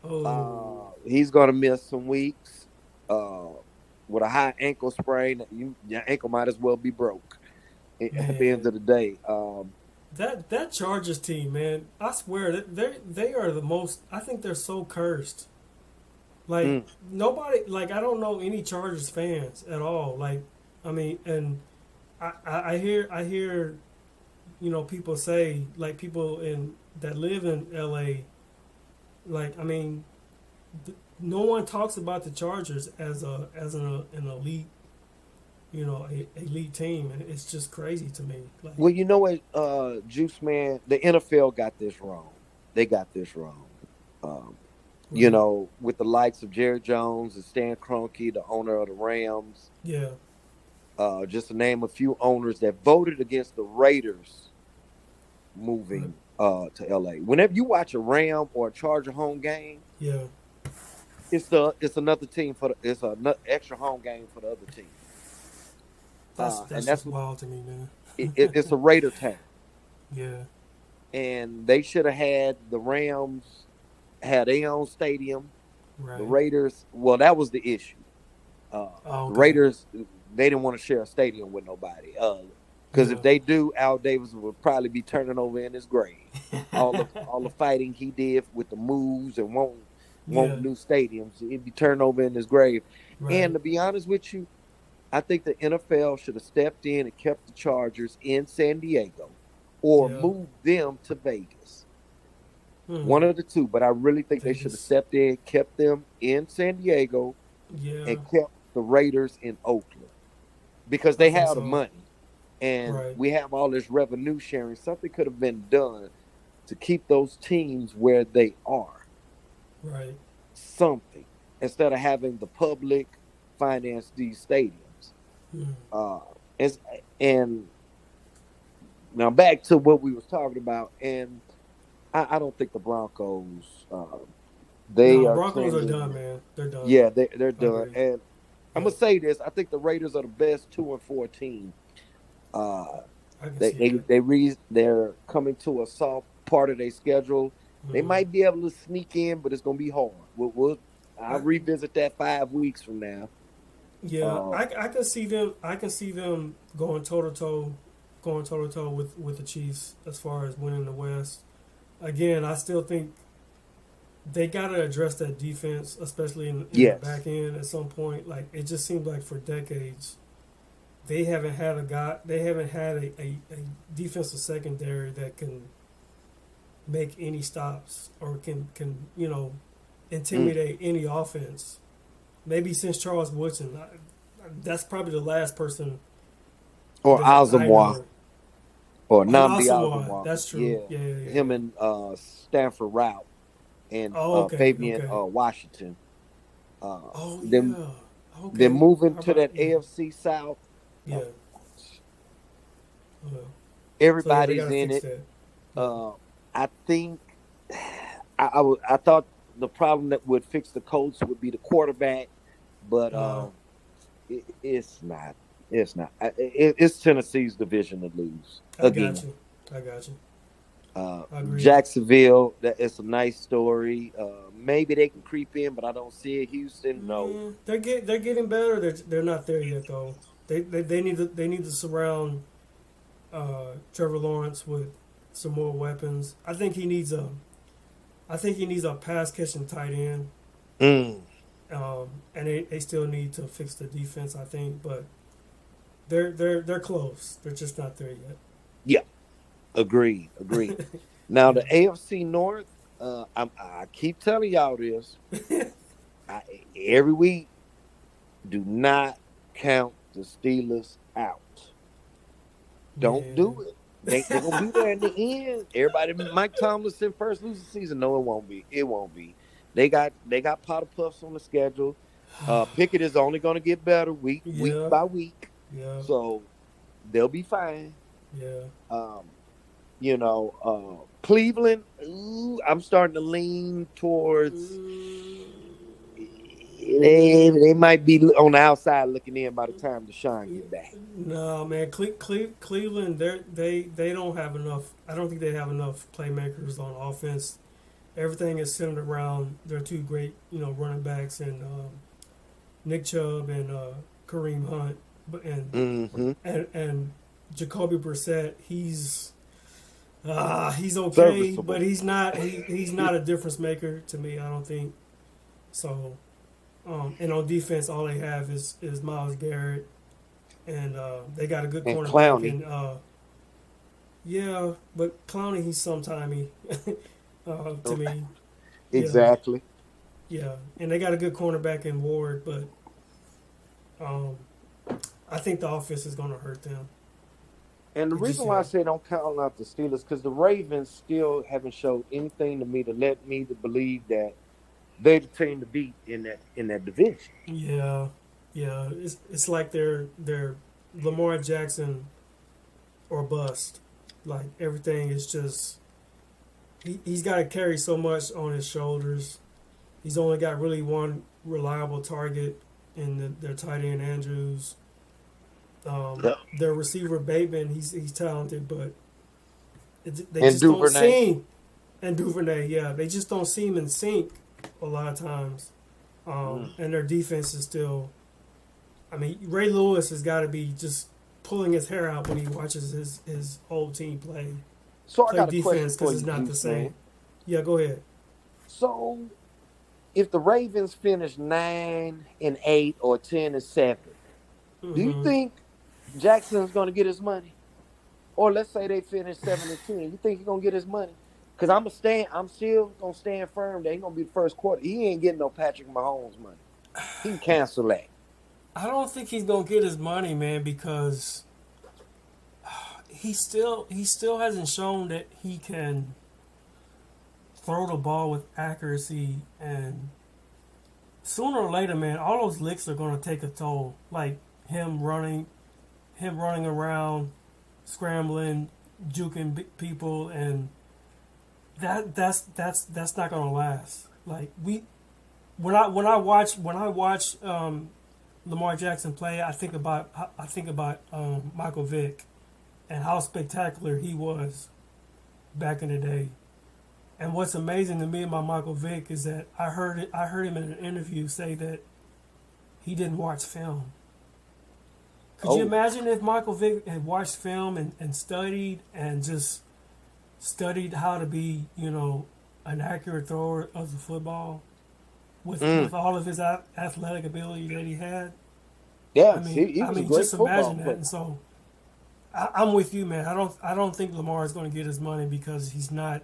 Speaker 2: Oh.
Speaker 1: He's gonna miss some weeks with a high ankle sprain. Your ankle might as well be broke at the end
Speaker 2: Man.
Speaker 1: of the day.
Speaker 2: That Chargers team, man, I swear that they are the most. I think they're so cursed. Like
Speaker 1: Mm,
Speaker 2: nobody, like I don't know any Chargers fans at all. Like, I mean, and I hear people say, like people in that live in LA, like I mean, no one talks about the Chargers as an elite, elite team, and it's just crazy to me. Like,
Speaker 1: Well, you know what, Juice Man, the NFL got this wrong. They got this wrong. Um,
Speaker 2: right?
Speaker 1: with the likes of Jerry Jones and Stan Kroenke, the owner of the Rams,
Speaker 2: Yeah,
Speaker 1: just to name a few owners that voted against the Raiders
Speaker 2: right.
Speaker 1: moving to LA. Whenever you watch a Ram or a Charger home game,
Speaker 2: Yeah,
Speaker 1: it's another team it's an extra home game for the other team, and
Speaker 2: that's
Speaker 1: that's
Speaker 2: just wild to me, man.
Speaker 1: it's a Raider town,
Speaker 2: Yeah,
Speaker 1: and they should have had the Rams had their own stadium. The
Speaker 2: right.
Speaker 1: Raiders, well, that was the issue.
Speaker 2: Oh,
Speaker 1: The
Speaker 2: okay.
Speaker 1: Raiders, they didn't want to share a stadium with nobody. Because if
Speaker 2: Yeah,
Speaker 1: they do, Al Davis would probably be turning over in his grave. All the fighting he did with the moves and
Speaker 2: yeah,
Speaker 1: won't new stadiums, he'd be turning over in his grave. And
Speaker 2: right.
Speaker 1: to be honest with you, I think the NFL should have stepped in and kept the Chargers in San Diego, or
Speaker 2: Yeah.
Speaker 1: moved them to Vegas.
Speaker 2: Hmm.
Speaker 1: One of the two, but I really think they should have
Speaker 2: Vegas.
Speaker 1: stepped in, kept them in San Diego,
Speaker 2: Yeah,
Speaker 1: and kept the Raiders in Oakland because
Speaker 2: I
Speaker 1: they
Speaker 2: think
Speaker 1: have the
Speaker 2: so.
Speaker 1: money and
Speaker 2: Right,
Speaker 1: we have all this revenue sharing. Something could have been done to keep those teams where they are.
Speaker 2: right.
Speaker 1: Something instead of having the public finance these stadiums.
Speaker 2: Hmm.
Speaker 1: Uh, and, and now back to what we was talking about, and I don't think the Broncos they
Speaker 2: No,
Speaker 1: are
Speaker 2: Broncos are
Speaker 1: trending.
Speaker 2: done, man. They're done.
Speaker 1: Yeah, they're
Speaker 2: I
Speaker 1: done.
Speaker 2: agree.
Speaker 1: And I'm
Speaker 2: Yeah,
Speaker 1: gonna say this: I think the Raiders are the best 2-4 team. Uh,
Speaker 2: I can
Speaker 1: they
Speaker 2: see
Speaker 1: they
Speaker 2: that.
Speaker 1: they're coming to a soft part of their schedule. They
Speaker 2: Hmm.
Speaker 1: might be able to sneak in, but it's gonna be hard. I'll
Speaker 2: I,
Speaker 1: revisit that 5 weeks from now.
Speaker 2: yeah,
Speaker 1: Uh,
Speaker 2: I can see them. I can see them going toe to toe with the Chiefs as far as winning the West. Again, I still think they got to address that defense, especially in the
Speaker 1: yes.
Speaker 2: back end at some point. Like it just seems like for decades they haven't had a guy. They haven't had a defensive secondary that can make any stops or can
Speaker 1: Mm.
Speaker 2: intimidate any offense. Maybe since Charles Woodson, that's probably the last person
Speaker 1: Or
Speaker 2: that I
Speaker 1: Asamoah
Speaker 2: know.
Speaker 1: or
Speaker 2: Oh,
Speaker 1: Namdi
Speaker 2: Asamoah,
Speaker 1: Asamoah.
Speaker 2: that's true.
Speaker 1: Yeah,
Speaker 2: Yeah, yeah, yeah,
Speaker 1: him
Speaker 2: yeah.
Speaker 1: and Stanford Route and
Speaker 2: Oh, okay,
Speaker 1: Fabian
Speaker 2: okay.
Speaker 1: Washington. Uh,
Speaker 2: Oh
Speaker 1: then
Speaker 2: yeah.
Speaker 1: then
Speaker 2: Okay.
Speaker 1: moving
Speaker 2: How
Speaker 1: to
Speaker 2: about
Speaker 1: that
Speaker 2: yeah,
Speaker 1: AFC South.
Speaker 2: yeah.
Speaker 1: Uh,
Speaker 2: Uh, so yeah, they
Speaker 1: everybody's
Speaker 2: gotta
Speaker 1: in
Speaker 2: fix
Speaker 1: it.
Speaker 2: that. Yeah.
Speaker 1: Uh, I think I thought the problem that would fix the Colts would be the quarterback, but
Speaker 2: Uh,
Speaker 1: it's not. It's not. It's Tennessee's division to lose
Speaker 2: I got
Speaker 1: again.
Speaker 2: you. I got you. Agreed.
Speaker 1: Jacksonville, that it's a nice story. Maybe they can creep in, but I don't see it. Houston, no.
Speaker 2: They're getting better. They're not there yet though. They need to surround Trevor Lawrence with some more weapons. I think he needs a pass catching tight end.
Speaker 1: Mm,
Speaker 2: And they still need to fix the defense. I think, but they're close. They're just not there
Speaker 1: yeah, agreed, agreed. Now
Speaker 2: yet.
Speaker 1: the AFC North, I keep telling y'all this.
Speaker 2: Yeah,
Speaker 1: I, every week, do not count the Steelers out. Don't do
Speaker 2: man.
Speaker 1: it. They're gonna be there in the end. Everybody, Mike Tomlinson first losing season. No, it won't be. It won't be. They got Potter Puffs on the schedule. Pickett is only gonna get better week
Speaker 2: Yeah,
Speaker 1: by week,
Speaker 2: yeah,
Speaker 1: so they'll be fine.
Speaker 2: yeah.
Speaker 1: Um, Cleveland. Ooh, I'm starting to lean towards.
Speaker 2: Mm,
Speaker 1: They might be on the outside looking in by the time Deshaun get back.
Speaker 2: no, man. Cleveland, they don't have enough. I don't think they have enough playmakers on offense. Everything is centered around their two great, running backs and Nick Chubb and Kareem Hunt, but
Speaker 1: Mm-hmm.
Speaker 2: and Jacoby Brissett. He's okay, but
Speaker 1: Serviceable.
Speaker 2: he's not a difference maker to me. I don't think so. And on defense, all they have is Miles Garrett, and they got a good
Speaker 1: And
Speaker 2: cornerback
Speaker 1: Clowney.
Speaker 2: in Yeah, but Clowney, he's sometimey to me. Yeah,
Speaker 1: Exactly.
Speaker 2: yeah, and they got a good cornerback in Ward, but um, I think the offense is going to hurt them.
Speaker 1: And the
Speaker 2: It just
Speaker 1: reason why I
Speaker 2: yeah,
Speaker 1: say don't count out the Steelers because the Ravens still haven't showed anything to me to let me to believe that they're the team to beat in that division.
Speaker 2: yeah, yeah. It's like they're Lamar Jackson or bust. Like everything is just he's got to carry so much on his shoulders. He's only got really one reliable target in their tight end Andrews.
Speaker 1: Yeah.
Speaker 2: Their receiver Bateman, he's talented, but they
Speaker 1: And
Speaker 2: just don't
Speaker 1: Duvernay.
Speaker 2: seem. And Duvernay, yeah, they just don't seem in sync a lot of times.
Speaker 1: Mm.
Speaker 2: And their defense is still. I mean, Ray Lewis has got to be just pulling his hair out when he watches his old team
Speaker 1: So I
Speaker 2: play
Speaker 1: got a question
Speaker 2: defense
Speaker 1: for
Speaker 2: because it's
Speaker 1: you,
Speaker 2: not the
Speaker 1: Juice Man.
Speaker 2: same. Yeah, go ahead.
Speaker 1: So if the Ravens finish 9-8 or 10-7, do you
Speaker 2: Hmm.
Speaker 1: think Jackson's going to get his money? Or let's say they finish 7-10, you think he's going to get his money? Because I'm still gonna stand firm that he's gonna be the first quarter. He ain't getting no Patrick Mahomes money. He can cancel that.
Speaker 2: I don't think he's gonna get his money, man, because he still hasn't shown that he can throw the ball with accuracy, and sooner or later, man, all those licks are gonna take a toll. Like him running, him running around, scrambling, juking people, and that's not gonna last. Like when I watch Lamar Jackson play, I think about Michael Vick and how spectacular he was back in the day. And what's amazing to me about Michael Vick is that I heard him in an interview say that he didn't watch film. Could you
Speaker 1: Oh,
Speaker 2: imagine if Michael Vick had watched film and studied and just studied how to be, an accurate thrower of the football
Speaker 1: mm.
Speaker 2: with all of his athletic ability that he had? I
Speaker 1: Yes,
Speaker 2: mean,
Speaker 1: he
Speaker 2: I
Speaker 1: was a
Speaker 2: mean,
Speaker 1: great
Speaker 2: just
Speaker 1: football
Speaker 2: imagine that.
Speaker 1: player.
Speaker 2: And so I'm with you, man. I don't think Lamar is going to get his money because he's not.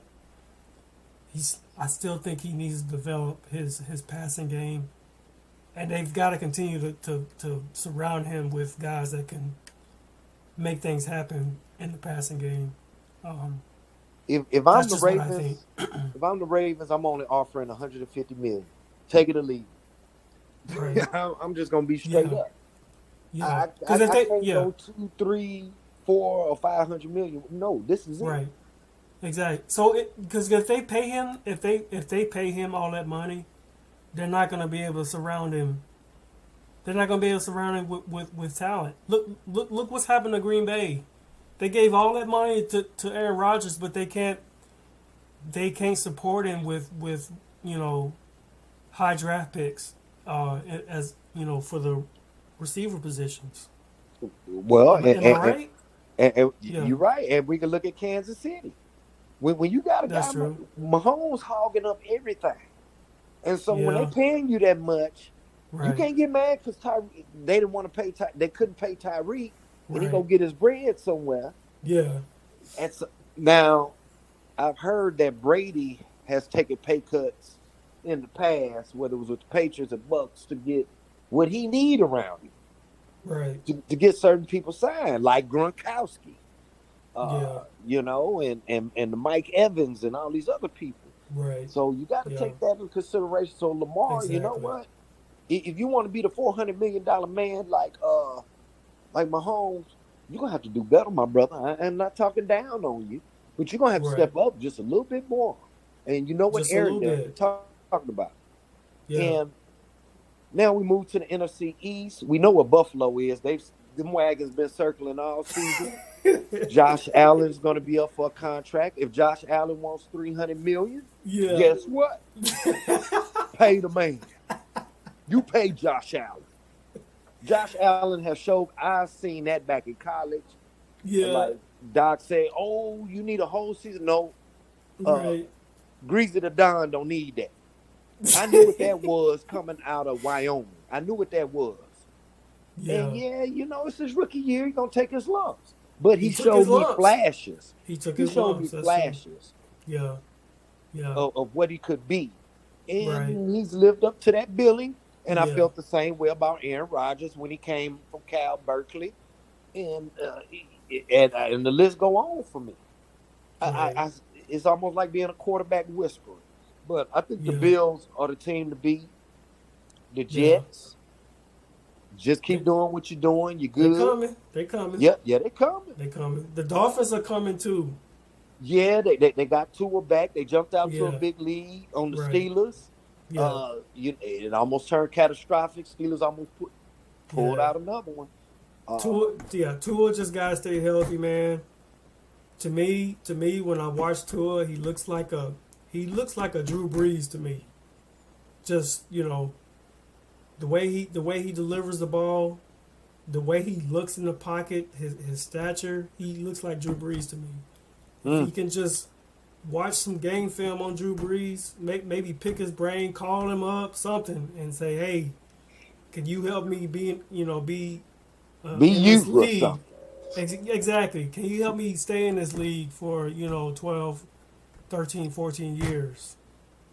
Speaker 2: I still think he needs to develop his passing game, and they've got to continue to surround him with guys that can make things happen in the passing game. Um,
Speaker 1: If I'm
Speaker 2: that's
Speaker 1: the
Speaker 2: just what I think.
Speaker 1: Ravens, I'm only offering 150 million. Take it or leave
Speaker 2: Right?
Speaker 1: it. I'm just gonna be straight
Speaker 2: Yeah.
Speaker 1: up.
Speaker 2: Yeah.
Speaker 1: I, I
Speaker 2: Because if
Speaker 1: I
Speaker 2: they,
Speaker 1: can't
Speaker 2: yeah,
Speaker 1: go 2, 3, 4, or 500 million. No, this is it.
Speaker 2: right, exactly. So because if they pay him, if they pay him all that money, they're not going to be able to surround him. They're not going to be able to surround him with talent. Look what's happened to Green Bay. They gave all that money to Aaron Rodgers, but they can't support him with you know high draft picks as for the receiver positions.
Speaker 1: Well,
Speaker 2: Am I right?
Speaker 1: and
Speaker 2: Yeah,
Speaker 1: you're right. And we can look at Kansas City. When you got a
Speaker 2: that's
Speaker 1: guy,
Speaker 2: true.
Speaker 1: Mahomes hogging up everything. And so when they
Speaker 2: Yeah,
Speaker 1: paying you that much, you
Speaker 2: right,
Speaker 1: can't get mad because they didn't want to pay. They couldn't pay Tyreek, and he
Speaker 2: right.
Speaker 1: go get his bread somewhere.
Speaker 2: Yeah,
Speaker 1: And so, now I've heard that Brady has taken pay cuts in the past, whether it was with the Patriots or Bucks, to get what he need around him
Speaker 2: right.
Speaker 1: to get certain people signed, like Gronkowski,
Speaker 2: Yeah,
Speaker 1: and the Mike Evans and all these other people.
Speaker 2: right.
Speaker 1: So you got to
Speaker 2: Yeah,
Speaker 1: take that into consideration. So Lamar, you know
Speaker 2: exactly.
Speaker 1: what? If you want to be the $400 million man like Mahomes, you're gonna have to do better, my brother. I'm not talking down on you, but you're gonna have to
Speaker 2: Right.
Speaker 1: step up just a little bit more. And you know what
Speaker 2: Just a
Speaker 1: Aaron
Speaker 2: little
Speaker 1: done? We
Speaker 2: bit.
Speaker 1: talking about.
Speaker 2: Yeah.
Speaker 1: And now we move to the NFC East. We know what Buffalo is. Them wagons been circling all season. Josh Allen's gonna be up for a contract. If Josh Allen wants 300 million,
Speaker 2: Yeah.
Speaker 1: guess what? Pay the man. You pay Josh Allen. Josh Allen has showed. I've seen that back in college.
Speaker 2: Yeah.
Speaker 1: Like Doc said, "Oh, you need a whole season." No, uh,
Speaker 2: Right.
Speaker 1: Greasy the Don don't need that. I knew what that was coming out of Wyoming. I knew what that was. And
Speaker 2: Yeah.
Speaker 1: yeah, it's his rookie year. He's gonna take his lumps. but
Speaker 2: He
Speaker 1: he
Speaker 2: took his
Speaker 1: showed me
Speaker 2: lumps.
Speaker 1: flashes.
Speaker 2: He took
Speaker 1: He
Speaker 2: his
Speaker 1: showed me
Speaker 2: lumps. That's true.
Speaker 1: flashes
Speaker 2: Yeah. Yeah.
Speaker 1: of what he could be,
Speaker 2: Right.
Speaker 1: and he's lived up to that billing. And I
Speaker 2: Yeah.
Speaker 1: felt the same way about Aaron Rodgers when he came from Cal Berkeley, and and the list go on for me.
Speaker 2: Right.
Speaker 1: It's almost like being a quarterback whisperer. But I think the
Speaker 2: Yeah.
Speaker 1: Bills are the team to beat. The
Speaker 2: Yeah.
Speaker 1: Jets, just
Speaker 2: They,
Speaker 1: keep doing what you're doing. You're
Speaker 2: they
Speaker 1: good.
Speaker 2: coming. They coming.
Speaker 1: Yep, yeah, they coming.
Speaker 2: They coming. The Dolphins are coming too.
Speaker 1: Yeah, they got Tua back. They jumped out to a
Speaker 2: Yeah.
Speaker 1: big lead on the
Speaker 2: Right.
Speaker 1: Steelers.
Speaker 2: Yeah.
Speaker 1: It almost turned catastrophic. Steelers almost pulled
Speaker 2: Yeah.
Speaker 1: out another one.
Speaker 2: Tua. Yeah. Tua just gotta stay healthy, man. To me, when I watch Tua, he looks like a Drew Brees to me. Just the way he delivers the ball, the way he looks in the pocket, his stature, he looks like Drew Brees to me. If he
Speaker 1: Mm.
Speaker 2: can just watch some game film on Drew Brees, maybe pick his brain, call him up, something, and say, "Hey, can you help me be
Speaker 1: Be
Speaker 2: in this
Speaker 1: you or
Speaker 2: league?"
Speaker 1: something.
Speaker 2: Exactly. Can you help me stay in this league for 12, 13, 14 years?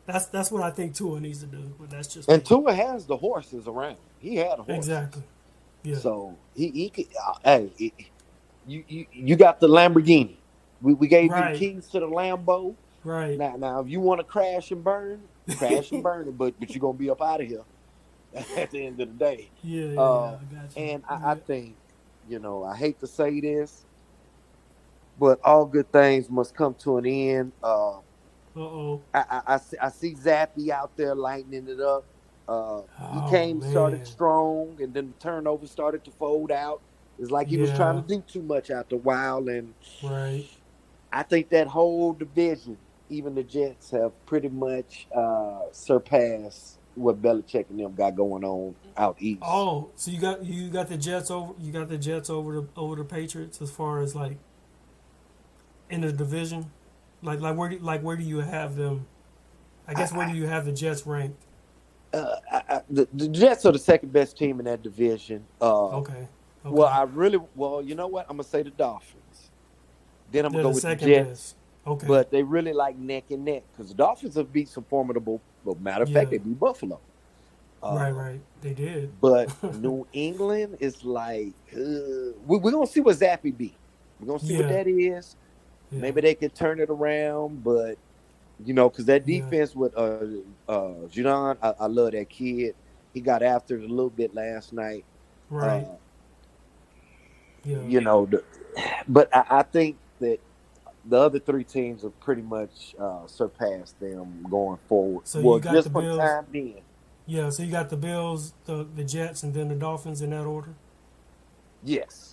Speaker 2: That's what I think Tua needs to do. But that's just
Speaker 1: And
Speaker 2: me.
Speaker 1: Tua has the horses around. He had the
Speaker 2: Exactly.
Speaker 1: horses,
Speaker 2: Yeah.
Speaker 1: so he could. You got the Lamborghini. We gave you the
Speaker 2: Right.
Speaker 1: keys to the Lambo.
Speaker 2: Right.
Speaker 1: Now if you want to crash and burn it, but you're gonna be up out of here at the end of the day.
Speaker 2: Yeah. Yeah. Yeah.
Speaker 1: Uh,
Speaker 2: I got you.
Speaker 1: and I
Speaker 2: Yeah.
Speaker 1: think, I hate to say this, but all good things must come to an end.
Speaker 2: Uh oh.
Speaker 1: I see Zappy out there lightening it up. He
Speaker 2: Oh
Speaker 1: came, started
Speaker 2: man.
Speaker 1: strong, and then the turnover started to fold out. It's like he was trying to
Speaker 2: Yeah.
Speaker 1: do too much after a while, and
Speaker 2: Right.
Speaker 1: I think that whole division, even the Jets, have pretty much surpassed what Belichick and them got going on out east.
Speaker 2: Oh, so you got the Jets over the Patriots as far as like in the division, where do you have them? I guess where
Speaker 1: I,
Speaker 2: do you have the Jets ranked?
Speaker 1: the Jets are the second best team in that division.
Speaker 2: Okay.
Speaker 1: Well,
Speaker 2: Okay.
Speaker 1: you know what? I'm gonna say the Dolphins. Then I'm gonna
Speaker 2: They're
Speaker 1: go
Speaker 2: the
Speaker 1: with the
Speaker 2: second
Speaker 1: Jets,
Speaker 2: best. Okay.
Speaker 1: but they really like neck and neck because the Dolphins have beat some formidable. Well, matter of fact,
Speaker 2: Yeah.
Speaker 1: they beat Buffalo.
Speaker 2: Right.
Speaker 1: Uh,
Speaker 2: Right. They did.
Speaker 1: but New England is like we're gonna see what Zappy be. We're gonna see what
Speaker 2: Yeah.
Speaker 1: that is.
Speaker 2: Yeah.
Speaker 1: Maybe they can turn it around, but because that
Speaker 2: Yeah.
Speaker 1: defense with Judon, I love that kid. He got after it a little bit last night.
Speaker 2: Right.
Speaker 1: Uh,
Speaker 2: Yeah.
Speaker 1: you know, the, but I think that the other three teams have pretty much surpassed them going forward.
Speaker 2: So you
Speaker 1: Well,
Speaker 2: got the
Speaker 1: just for the
Speaker 2: Bills.
Speaker 1: time being,
Speaker 2: Yeah. So you got the Bills, the Jets, and then the Dolphins in that order.
Speaker 1: yes.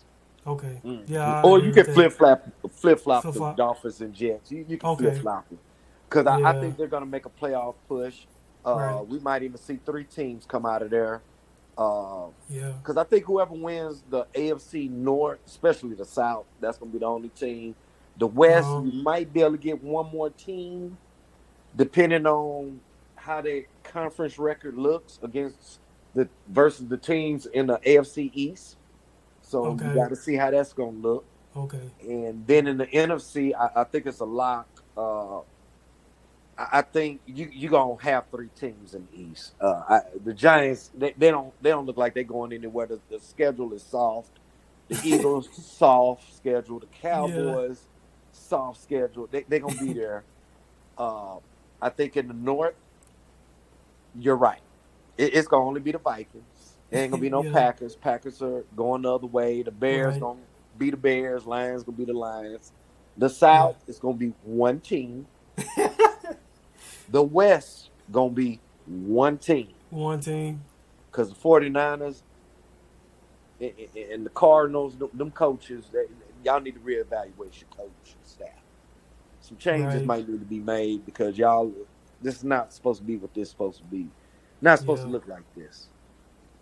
Speaker 2: Okay. Yeah,
Speaker 1: Mhm.
Speaker 2: I
Speaker 1: Or
Speaker 2: agree
Speaker 1: you
Speaker 2: with
Speaker 1: can
Speaker 2: that.
Speaker 1: flip flop
Speaker 2: Flip
Speaker 1: the
Speaker 2: flop.
Speaker 1: Dolphins and Jets. You can flip
Speaker 2: Okay.
Speaker 1: flop it because I
Speaker 2: Yeah.
Speaker 1: think they're going to make a playoff push.
Speaker 2: Right.
Speaker 1: We might even see three teams come out of there.
Speaker 2: Yeah.
Speaker 1: Because I think whoever wins the AFC North, especially the South, that's going to be the only team. The West,
Speaker 2: Uh-huh.
Speaker 1: you might be able to get one more team, depending on how their conference record looks against the versus the teams in the AFC East. So you
Speaker 2: Okay.
Speaker 1: got to see how that's going to look.
Speaker 2: Okay.
Speaker 1: And then in the NFC, I think it's a lock. I think you gonna have three teams in the East. The Giants they don't look like they're going anywhere. The schedule is soft. The Eagles soft schedule. The
Speaker 2: Yeah.
Speaker 1: Cowboys soft schedule. They're gonna be there. Uh, I think in the North, you're right. It's gonna only be the Vikings. There ain't gonna be no
Speaker 2: Yeah.
Speaker 1: Packers. Packers are going the other way. The Bears
Speaker 2: Right.
Speaker 1: gonna be the Bears. Lions gonna be the Lions. The
Speaker 2: Yeah.
Speaker 1: South is gonna be one team. The West gonna be one team
Speaker 2: One team.
Speaker 1: because the 49ers and the Cardinals, them coaches, y'all need to reevaluate your coach staff. Some changes
Speaker 2: Right.
Speaker 1: might need to be made because this is not supposed to be what this is supposed to be. Not supposed to
Speaker 2: Yeah.
Speaker 1: look like this,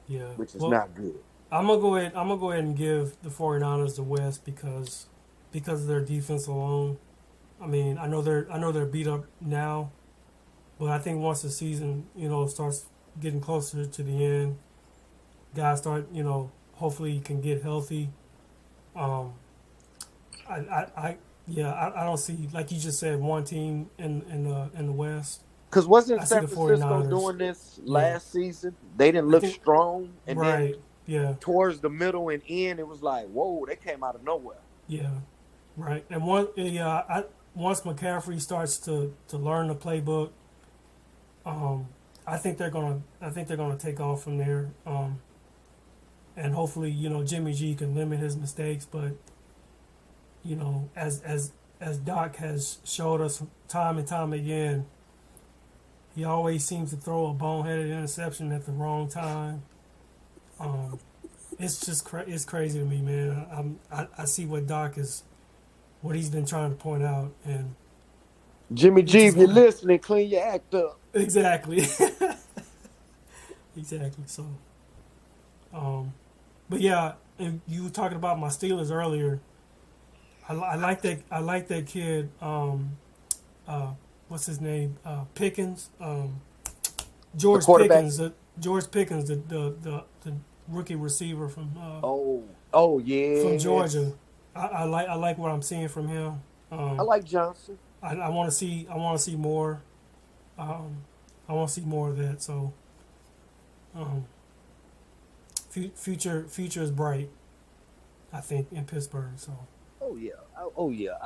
Speaker 2: Yeah.
Speaker 1: which is
Speaker 2: Well,
Speaker 1: not good.
Speaker 2: I'm gonna go ahead and give the 49ers the West because of their defense alone. I mean, I know they're beat up now, but I think once the season, starts getting closer to the end, guys start, hopefully can get healthy. Um, I yeah, I don't see, like you just said, one team in the West.
Speaker 1: Because wasn't
Speaker 2: I see
Speaker 1: San
Speaker 2: the
Speaker 1: Francisco
Speaker 2: 49ers.
Speaker 1: doing this
Speaker 2: Yeah,
Speaker 1: last season? They didn't
Speaker 2: I
Speaker 1: look
Speaker 2: think
Speaker 1: strong, and then
Speaker 2: right. Yeah,
Speaker 1: towards the middle and end, it was like, whoa, they came out of nowhere.
Speaker 2: yeah, right. And once McCaffrey starts to learn the playbook, um, I think they're gonna take off from there. And hopefully, Jimmy G can limit his mistakes. But as Doc has showed us time and time again, he always seems to throw a boneheaded interception at the wrong time. Um, it's just it's crazy to me, man. I see what he's been trying to point out, and
Speaker 1: Jimmy
Speaker 2: it's
Speaker 1: G,
Speaker 2: just
Speaker 1: if you're
Speaker 2: gonna
Speaker 1: listening, clean your act up.
Speaker 2: exactly, exactly. So, um, but yeah, and you were talking about my Steelers earlier. I like that. I like that kid. Uh, what's his name? Pickens.
Speaker 1: The
Speaker 2: George
Speaker 1: quarterback.
Speaker 2: Pickens. George Pickens, the rookie receiver
Speaker 1: Oh
Speaker 2: from
Speaker 1: yes.
Speaker 2: Georgia. I like what I'm seeing from him.
Speaker 1: I
Speaker 2: Um,
Speaker 1: like Johnson.
Speaker 2: I want to see more. Um, I want to see more of that. So um, future is bright. I think in Pittsburgh. So
Speaker 1: Oh yeah. Oh yeah.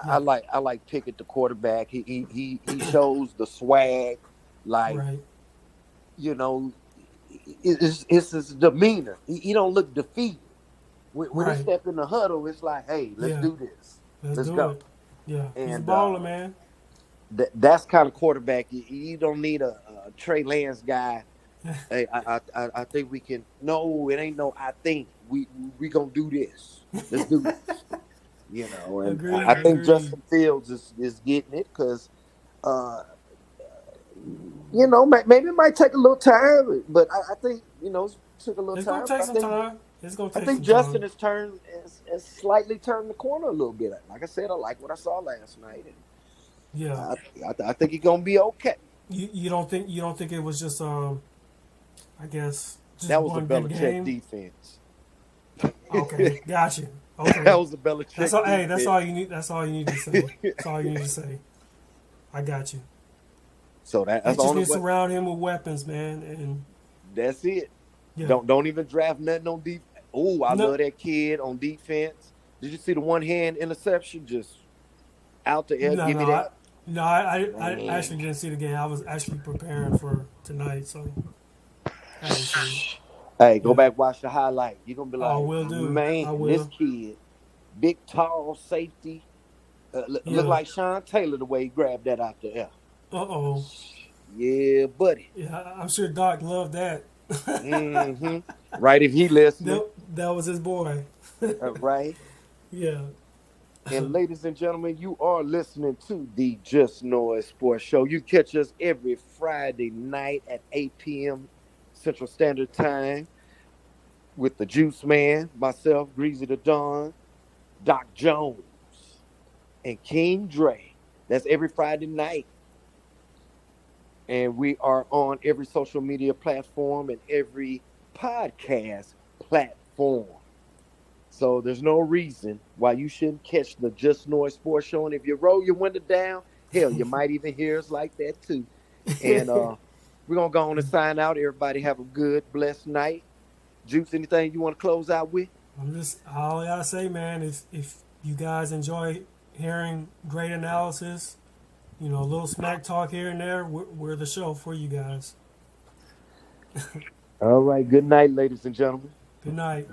Speaker 2: yeah,
Speaker 1: I like Pickett, the quarterback. He shows the swag. Like,
Speaker 2: right,
Speaker 1: you know, it's his demeanor. He don't look defeated. When he
Speaker 2: right.
Speaker 1: step in the huddle, it's like, hey, let's
Speaker 2: Yeah,
Speaker 1: do this.
Speaker 2: let's
Speaker 1: Let's
Speaker 2: do
Speaker 1: go.
Speaker 2: it. Yeah, he's a
Speaker 1: And
Speaker 2: baller, man.
Speaker 1: that's kind of quarterback. You don't need a Trey Lance guy. Hey, I think we can. No, it ain't no. I think we gonna do this. Let's do this. And I
Speaker 2: Agreed,
Speaker 1: think
Speaker 2: agreed.
Speaker 1: Justin Fields is getting it because, uh, maybe it might take a little time, but I think it took a little
Speaker 2: It's gonna
Speaker 1: time.
Speaker 2: take
Speaker 1: But
Speaker 2: some time. It's gonna
Speaker 1: I
Speaker 2: take
Speaker 1: think
Speaker 2: some
Speaker 1: Justin
Speaker 2: time.
Speaker 1: has slightly turned the corner a little bit. Like I said, I like what I saw last night, and
Speaker 2: Yeah.
Speaker 1: I think he's gonna be okay.
Speaker 2: You don't think it was just I guess just
Speaker 1: That was a
Speaker 2: one good
Speaker 1: Belichick
Speaker 2: game?
Speaker 1: defense.
Speaker 2: Okay, gotcha.
Speaker 1: That
Speaker 2: Okay,
Speaker 1: was a
Speaker 2: that's
Speaker 1: Belichick
Speaker 2: all. Hey, that's
Speaker 1: defense.
Speaker 2: all you need. That's all you need to say. That's all you need to say. I got you.
Speaker 1: So
Speaker 2: They
Speaker 1: that's the
Speaker 2: just
Speaker 1: only
Speaker 2: need to
Speaker 1: way.
Speaker 2: surround him with weapons, man. And
Speaker 1: That's it.
Speaker 2: yeah,
Speaker 1: Don't even draft nothing on defense. Oh, I
Speaker 2: no,
Speaker 1: love that kid on defense. Did you see the one hand interception? Just out the air.
Speaker 2: no,
Speaker 1: Give
Speaker 2: no.
Speaker 1: me
Speaker 2: I,
Speaker 1: that.
Speaker 2: no, I
Speaker 1: Man.
Speaker 2: actually didn't see the game. I was actually preparing for tonight, so I didn't see it.
Speaker 1: Hey, go
Speaker 2: Yeah.
Speaker 1: back, watch the highlight. You're gonna be
Speaker 2: I
Speaker 1: like,
Speaker 2: will do.
Speaker 1: man,
Speaker 2: I
Speaker 1: this
Speaker 2: will.
Speaker 1: kid, big, tall safety, look
Speaker 2: Yeah.
Speaker 1: like Sean Taylor the way he grabbed that out the air.
Speaker 2: Uh-oh.
Speaker 1: Yeah, buddy.
Speaker 2: Yeah, I'm sure Doc loved that.
Speaker 1: Mm-hmm. Right, if he listening,
Speaker 2: that was his boy.
Speaker 1: right.
Speaker 2: Yeah.
Speaker 1: And ladies and gentlemen, you are listening to the Just Noise Sports Show. You catch us every Friday night at 8 p.m. Central Standard Time with the Juice Man, myself, Greasy the Don, Doc Jones, and King Dre. That's every Friday night. And we are on every social media platform and every podcast platform. So there's no reason why you shouldn't catch the Just Noise Sports Show. And if you roll your window down, hell, you might even hear us like that too. And we're gonna go on and sign out. Everybody have a good, blessed night. Juice, anything you want to close out with?
Speaker 2: I'm just all I gotta say, man. If you guys enjoy hearing great analysis, a little smack talk here and there, we're the show for you guys.
Speaker 1: All right. Good night, ladies and gentlemen.
Speaker 2: Good night.